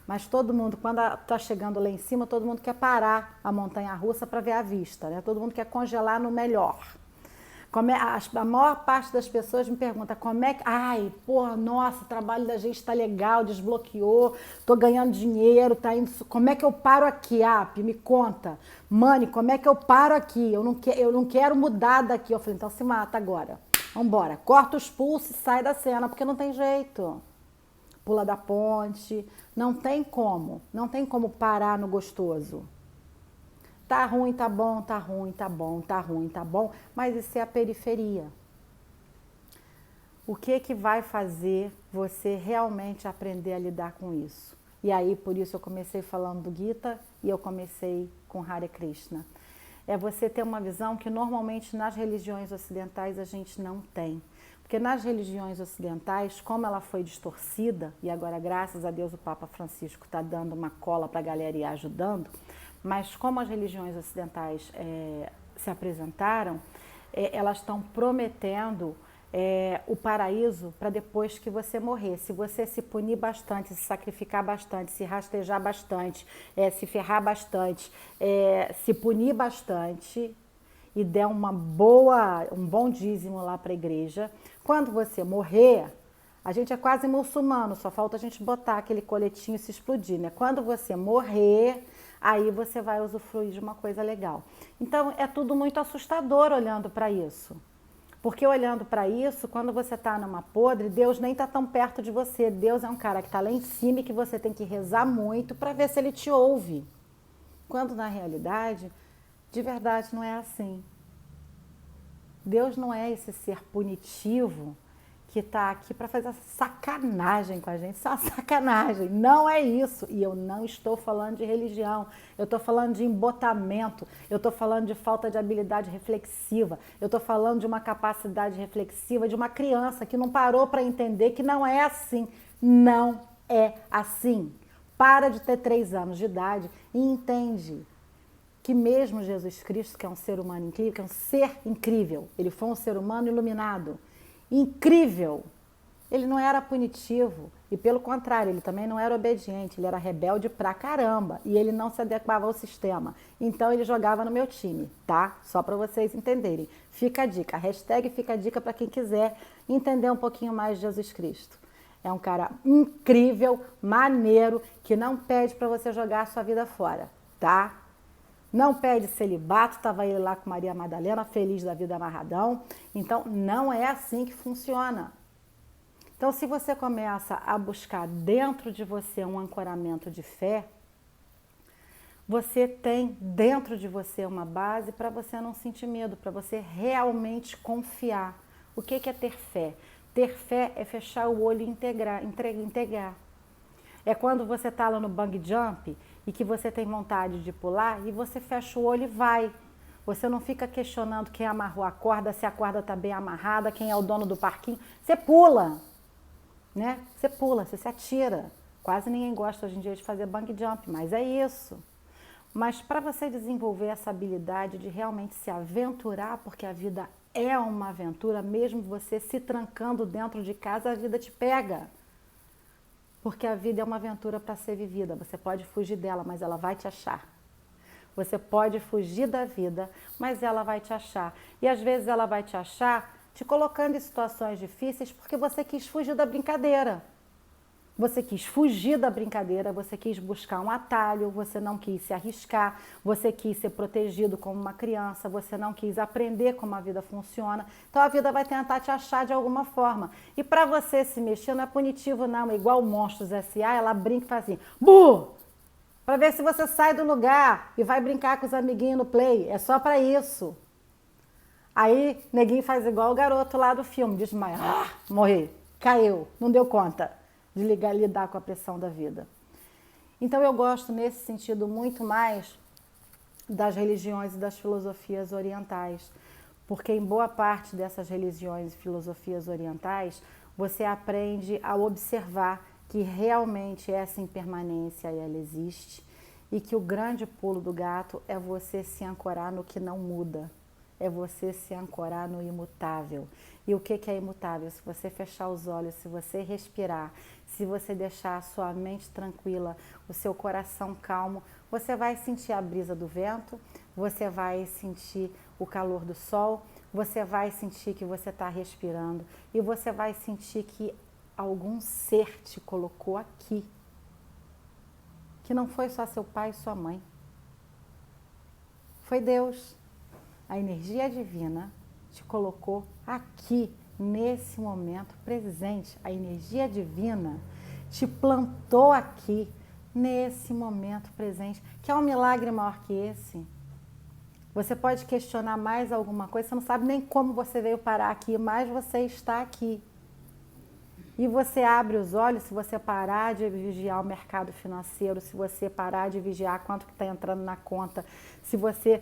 Mas todo mundo, quando está chegando lá em cima, todo mundo quer parar a montanha-russa para ver a vista, né? Todo mundo quer congelar no melhor. A maior parte das pessoas me pergunta como é que... Ai, porra, nossa, o trabalho da gente está legal, desbloqueou, estou ganhando dinheiro, tá indo... Como é que eu paro aqui, Ap? Me conta. Mani, como é que eu paro aqui? Eu não quero mudar daqui. Eu falei, então se mata agora. Vambora, corta os pulsos e sai da cena, porque não tem jeito. Pula da ponte, não tem como parar no gostoso. Tá ruim, tá bom, tá ruim, tá bom, tá ruim, tá bom, mas isso é a periferia. O que vai fazer você realmente aprender a lidar com isso? E aí, por isso eu comecei falando do Gita e eu comecei com Hare Krishna. É você ter uma visão que normalmente nas religiões ocidentais a gente não tem. Porque nas religiões ocidentais, como ela foi distorcida, e agora, graças a Deus, o Papa Francisco está dando uma cola para a galera e ajudando, mas como as religiões ocidentais se apresentaram, elas estão prometendo o paraíso para depois que você morrer. Se você se punir bastante, se sacrificar bastante, se rastejar bastante, se ferrar bastante, se punir bastante e der um bom dízimo lá para a igreja, quando você morrer, a gente é quase muçulmano, só falta a gente botar aquele coletinho e se explodir, né? Quando você morrer, aí você vai usufruir de uma coisa legal. Então, é tudo muito assustador olhando para isso. Porque olhando para isso, quando você está numa podre, Deus nem está tão perto de você. Deus é um cara que está lá em cima e que você tem que rezar muito para ver se ele te ouve. Quando, na realidade, de verdade não é assim. Deus não é esse ser punitivo que está aqui para fazer sacanagem com a gente. Isso é uma sacanagem, não é isso. E eu não estou falando de religião, eu estou falando de embotamento, eu estou falando de falta de habilidade reflexiva, eu estou falando de uma capacidade reflexiva de uma criança que não parou para entender que não é assim. Não é assim. Para de ter 3 anos de idade e entende que mesmo Jesus Cristo, que é um ser humano incrível, que é um ser incrível, ele foi um ser humano iluminado, incrível, ele não era punitivo e pelo contrário, ele também não era obediente, ele era rebelde pra caramba e ele não se adequava ao sistema, então ele jogava no meu time, tá? Só para vocês entenderem, fica a dica, hashtag fica a dica para quem quiser entender um pouquinho mais de Jesus Cristo. É um cara incrível, maneiro, que não pede para você jogar a sua vida fora, tá? não pede celibato, estava ele lá com Maria Madalena, feliz da vida amarradão. Então, não é assim que funciona. Então, se você começa a buscar dentro de você um ancoramento de fé, você tem dentro de você uma base para você não sentir medo, para você realmente confiar. O que é ter fé? Ter fé é fechar o olho e integrar. É quando você está lá no bungee jump e que você tem vontade de pular e você fecha o olho e vai. Você não fica questionando quem amarrou a corda, se a corda está bem amarrada, quem é o dono do parquinho. Você pula, né? Você pula, você se atira. Quase ninguém gosta hoje em dia de fazer bungee jump, mas é isso. Mas para você desenvolver essa habilidade de realmente se aventurar, porque a vida é uma aventura, mesmo você se trancando dentro de casa, a vida te pega. Porque a vida é uma aventura para ser vivida. Você pode fugir dela, mas ela vai te achar. Você pode fugir da vida, mas ela vai te achar. E às vezes ela vai te achar te colocando em situações difíceis porque você quis fugir da brincadeira. Você quis fugir da brincadeira, você quis buscar um atalho, você não quis se arriscar, você quis ser protegido como uma criança, você não quis aprender como a vida funciona. Então a vida vai tentar te achar de alguma forma. E para você se mexer não é punitivo não, é igual o Monstros S.A., ela brinca e faz assim, bu! Para ver se você sai do lugar e vai brincar com os amiguinhos no play, é só para isso. Aí neguinho faz igual o garoto lá do filme, desmaia, morreu, caiu, não deu conta de lidar com a pressão da vida. Então eu gosto nesse sentido muito mais das religiões e das filosofias orientais, porque em boa parte dessas religiões e filosofias orientais você aprende a observar que realmente essa impermanência ela existe e que o grande pulo do gato é você se ancorar no que não muda, é você se ancorar no imutável. E o que é imutável? Se você fechar os olhos, se você respirar, se você deixar a sua mente tranquila, o seu coração calmo, você vai sentir a brisa do vento, você vai sentir o calor do sol, você vai sentir que você está respirando e você vai sentir que algum ser te colocou aqui, que não foi só seu pai e sua mãe, foi Deus. A energia divina te colocou aqui, nesse momento presente. A energia divina te plantou aqui, nesse momento presente. Quer um milagre maior que esse? Você pode questionar mais alguma coisa, você não sabe nem como você veio parar aqui, mas você está aqui. E você abre os olhos, se você parar de vigiar o mercado financeiro, se você parar de vigiar quanto que está entrando na conta, se você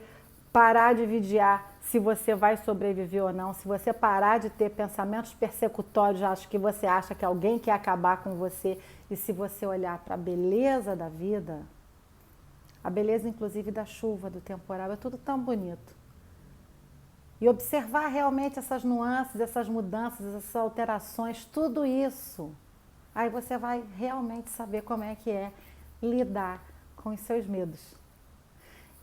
parar de vigiar se você vai sobreviver ou não, se você parar de ter pensamentos persecutórios, acho que você acha que alguém quer acabar com você, e se você olhar para a beleza da vida, a beleza inclusive da chuva, do temporal, é tudo tão bonito. E observar realmente essas nuances, essas mudanças, essas alterações, tudo isso, aí você vai realmente saber como é que é lidar com os seus medos.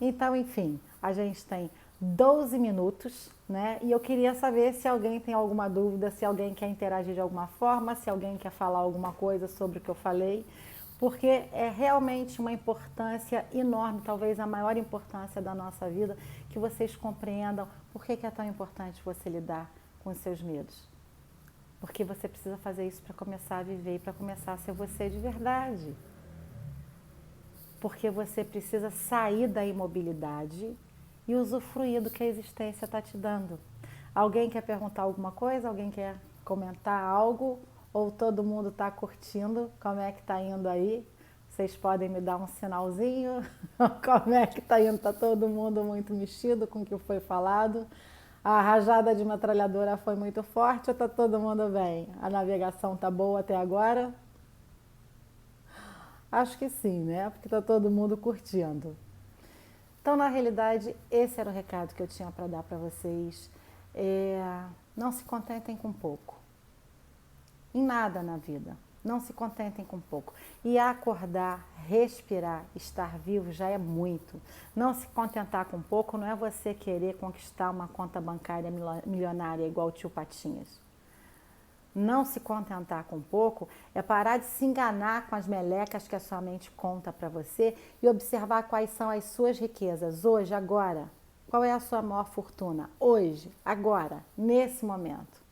Então, enfim, a gente tem 12 minutos, né? E eu queria saber se alguém tem alguma dúvida, se alguém quer interagir de alguma forma, se alguém quer falar alguma coisa sobre o que eu falei, porque é realmente uma importância enorme, talvez a maior importância da nossa vida, que vocês compreendam por que é tão importante você lidar com os seus medos. Porque você precisa fazer isso para começar a viver e para começar a ser você de verdade. Porque você precisa sair da imobilidade e usufruir do que a existência está te dando. Alguém quer perguntar alguma coisa? Alguém quer comentar algo? Ou todo mundo está curtindo? Como é que está indo aí? Vocês podem me dar um sinalzinho? Como é que está indo? Está todo mundo muito mexido com o que foi falado? A rajada de metralhadora foi muito forte ou está todo mundo bem? A navegação está boa até agora? Acho que sim, né? Porque está todo mundo curtindo. Então, na realidade, esse era o recado que eu tinha para dar para vocês. Não se contentem com pouco. Em nada na vida. Não se contentem com pouco. E acordar, respirar, estar vivo já é muito. Não se contentar com pouco não é você querer conquistar uma conta bancária milionária igual o tio Patinhas. não se contentar com pouco, é parar de se enganar com as melecas que a sua mente conta para você e observar quais são as suas riquezas hoje, agora. Qual é a sua maior fortuna? Hoje, agora, nesse momento.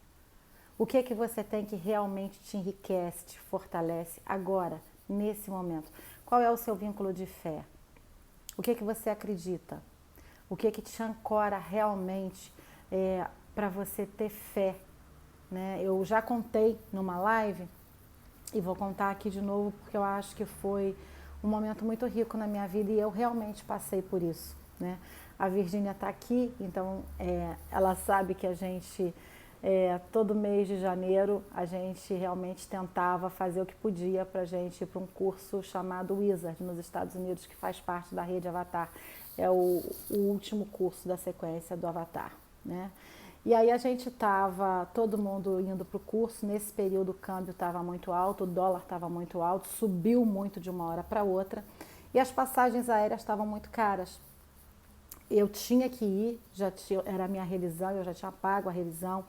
O que é que você tem que realmente te enriquece, te fortalece agora, nesse momento? Qual é o seu vínculo de fé? O que é que você acredita? O que é que te ancora realmente para você ter fé? Né? Eu já contei numa live e vou contar aqui de novo porque eu acho que foi um momento muito rico na minha vida e eu realmente passei por isso. Né? A Virgínia está aqui, então ela sabe que a gente, todo mês de janeiro, a gente realmente tentava fazer o que podia para a gente ir para um curso chamado Wizard nos Estados Unidos, que faz parte da rede Avatar. É o último curso da sequência do Avatar. Né? E aí a gente estava, todo mundo indo para o curso, nesse período o câmbio estava muito alto, o dólar estava muito alto, subiu muito de uma hora para outra e as passagens aéreas estavam muito caras. Eu tinha que ir, era a minha revisão, eu já tinha pago a revisão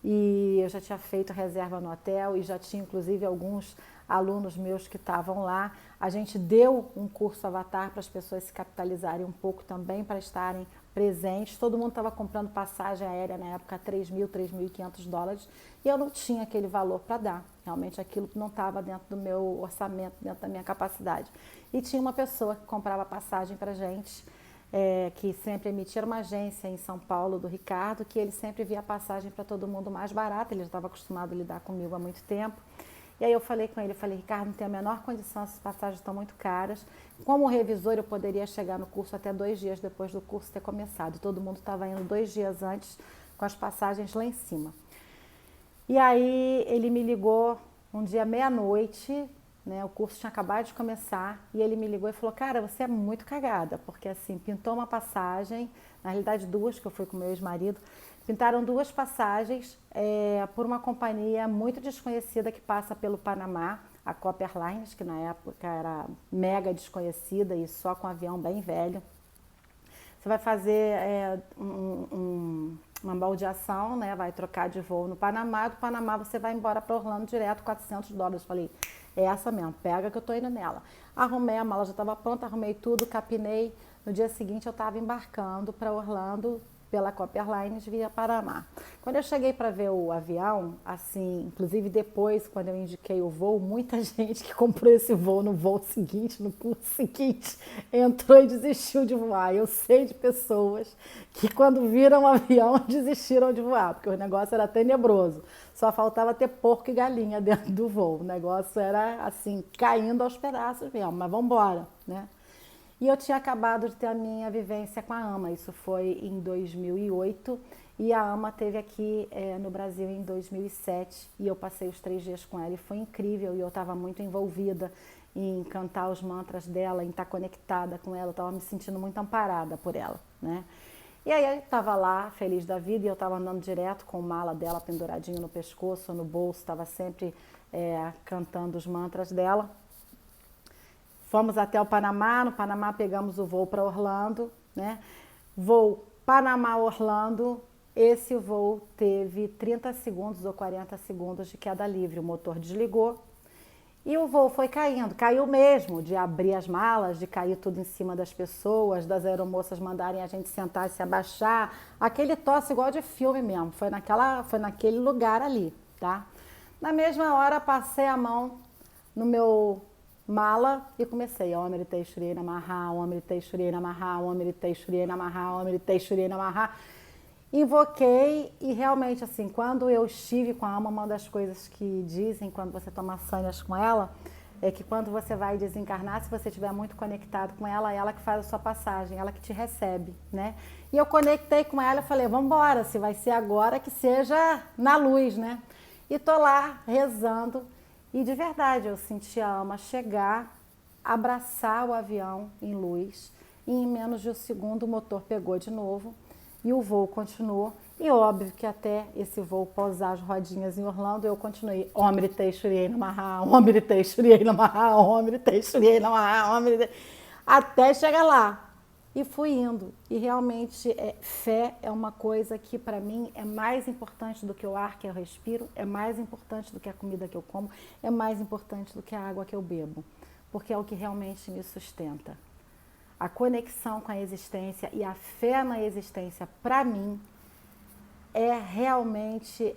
e eu já tinha feito reserva no hotel e já tinha inclusive alguns alunos meus que estavam lá. A gente deu um curso Avatar para as pessoas se capitalizarem um pouco também, para estarem presentes. Todo mundo estava comprando passagem aérea na época, $3.000, $3.500 e eu não tinha aquele valor para dar. Realmente aquilo não estava dentro do meu orçamento, dentro da minha capacidade. E tinha uma pessoa que comprava passagem para a gente, que sempre emitia, uma agência em São Paulo, do Ricardo, que ele sempre via passagem para todo mundo mais barata, ele já estava acostumado a lidar comigo há muito tempo. E aí eu falei com ele, Ricardo, não tem a menor condição, essas passagens estão muito caras. Como revisor, eu poderia chegar no curso até 2 dias depois do curso ter começado. Todo mundo estava indo 2 dias antes com as passagens lá em cima. E aí ele me ligou um dia meia-noite, né, o curso tinha acabado de começar, e ele me ligou e falou, cara, você é muito cagada, porque assim, pintou uma passagem, na realidade 2, que eu fui com meu ex-marido, pintaram 2 passagens por uma companhia muito desconhecida que passa pelo Panamá, a Copa Airlines, que na época era mega desconhecida e só com avião bem velho. Você vai fazer uma baldeação, né? Vai trocar de voo no Panamá, do Panamá você vai embora para Orlando direto, $400. Falei, é essa mesmo, pega que eu tô indo nela. Arrumei a mala, já estava pronta, arrumei tudo, capinei. No dia seguinte eu estava embarcando para Orlando pela Copa Airlines via Panamá. Quando eu cheguei para ver o avião, assim, inclusive depois, quando eu indiquei o voo, muita gente que comprou esse voo no voo seguinte, no curso seguinte, entrou e desistiu de voar. Eu sei de pessoas que quando viram o avião desistiram de voar, porque o negócio era tenebroso. Só faltava ter porco e galinha dentro do voo. O negócio era assim, caindo aos pedaços mesmo, mas vamos embora, né? E eu tinha acabado de ter a minha vivência com a AMA, isso foi em 2008, e a AMA esteve aqui no Brasil em 2007, e eu passei os 3 dias com ela, e foi incrível, e eu estava muito envolvida em cantar os mantras dela, em estar conectada com ela, eu estava me sentindo muito amparada por ela, né? E aí eu estava lá, feliz da vida, e eu estava andando direto com o mala dela penduradinho no pescoço, no bolso, estava sempre cantando os mantras dela. Fomos até o Panamá, no Panamá pegamos o voo para Orlando, né? Voo Panamá-Orlando, esse voo teve 30 segundos ou 40 segundos de queda livre, o motor desligou e o voo foi caindo, caiu mesmo, de abrir as malas, de cair tudo em cima das pessoas, das aeromoças mandarem a gente sentar e se abaixar, aquele tosse igual de filme mesmo, foi naquele lugar ali, tá? Na mesma hora passei a mão no meu mala e comecei, Om Amrita Shri Namaha, Om Amrita Shri Namaha, Om Amrita Shri Namaha, Om Amrita Shri Namaha. Invoquei e realmente assim, quando eu estive com a alma, uma das coisas que dizem quando você toma sanhas com ela, é que quando você vai desencarnar, se você estiver muito conectado com ela, é ela que faz a sua passagem, ela que te recebe, né? E eu conectei com ela e falei, vamos embora, se vai ser agora, que seja na luz, né? E tô lá rezando. E de verdade, eu senti a alma chegar, abraçar o avião em luz e em menos de um segundo o motor pegou de novo e o voo continuou. E óbvio que até esse voo pousar as rodinhas em Orlando, eu continuei Om Amrita Shri Namaha, Om Amrita Shri Namaha, Om Amrita Shri Namaha, Om Amrita... até chegar lá. E fui indo. E realmente, fé é uma coisa que para mim é mais importante do que o ar que eu respiro, é mais importante do que a comida que eu como, é mais importante do que a água que eu bebo. Porque é o que realmente me sustenta. A conexão com a existência e a fé na existência, para mim, é realmente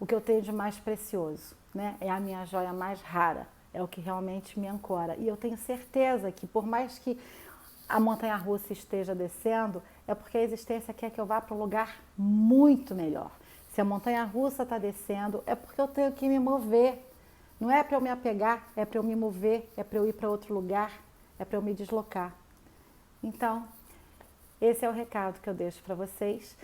o que eu tenho de mais precioso, né? É a minha joia mais rara, é o que realmente me ancora. E eu tenho certeza que por mais que a montanha-russa esteja descendo, é porque a existência quer que eu vá para um lugar muito melhor. Se a montanha-russa está descendo, é porque eu tenho que me mover. Não é para eu me apegar, é para eu me mover, é para eu ir para outro lugar, é para eu me deslocar. Então, esse é o recado que eu deixo para vocês.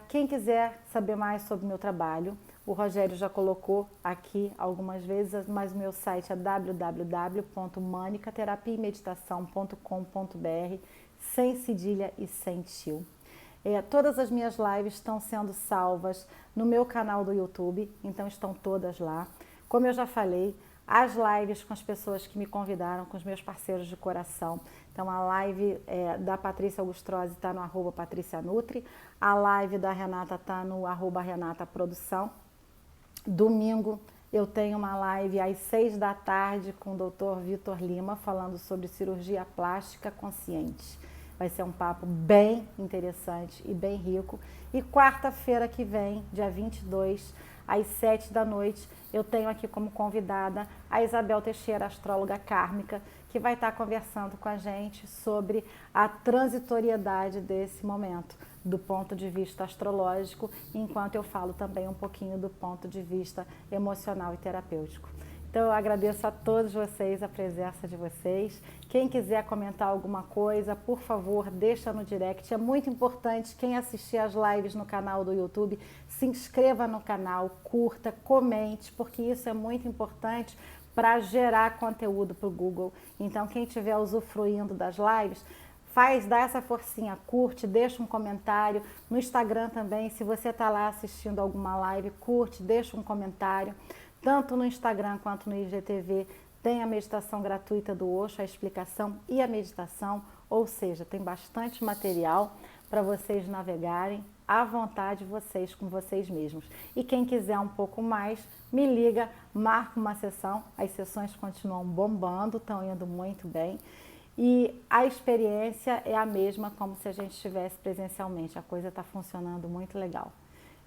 Quem quiser saber mais sobre o meu trabalho, o Rogério já colocou aqui algumas vezes, mas o meu site é www.monicaterapiameditação.com.br, sem cedilha e sem tio. Todas as minhas lives estão sendo salvas no meu canal do YouTube, então estão todas lá. Como eu já falei, as lives com as pessoas que me convidaram, com os meus parceiros de coração. Então, a live da Patrícia Augustrose está no @PatriciaNutri, a live da Renata está no @RenataProdução. Domingo eu tenho uma live às 6 da tarde com o Dr. Vitor Lima, falando sobre cirurgia plástica consciente. Vai ser um papo bem interessante e bem rico. E quarta-feira que vem, dia 22, às 7 da noite, eu tenho aqui como convidada a Isabel Teixeira, astróloga kármica, que vai estar conversando com a gente sobre a transitoriedade desse momento, do ponto de vista astrológico, enquanto eu falo também um pouquinho do ponto de vista emocional e terapêutico. Então, eu agradeço a todos vocês, a presença de vocês. Quem quiser comentar alguma coisa, por favor, deixa no direct. É muito importante, quem assistir as lives no canal do YouTube, se inscreva no canal, curta, comente, porque isso é muito importante para gerar conteúdo para o Google. Então, quem estiver usufruindo das lives, dá essa forcinha, curte, deixa um comentário. No Instagram também, se você está lá assistindo alguma live, curte, deixa um comentário. Tanto no Instagram quanto no IGTV tem a meditação gratuita do Osho, a explicação e a meditação, ou seja, tem bastante material para vocês navegarem à vontade vocês com vocês mesmos. E quem quiser um pouco mais, me liga, marca uma sessão, as sessões continuam bombando, estão indo muito bem. E a experiência é a mesma como se a gente estivesse presencialmente, a coisa está funcionando muito legal.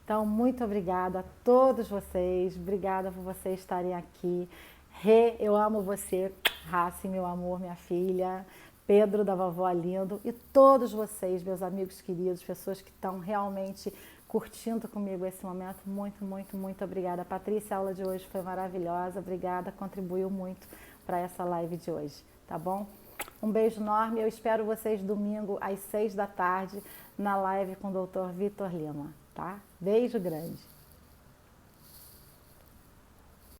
Então, muito obrigada a todos vocês, obrigada por vocês estarem aqui. Rê, eu amo você, Raci, meu amor, minha filha, Pedro da Vovó Lindo e todos vocês, meus amigos queridos, pessoas que estão realmente curtindo comigo esse momento, muito, muito, muito obrigada. Patrícia, a aula de hoje foi maravilhosa, obrigada, contribuiu muito para essa live de hoje, tá bom? Um beijo enorme, eu espero vocês domingo às 6 da tarde na live com o Dr. Vitor Lima, tá? Beijo grande.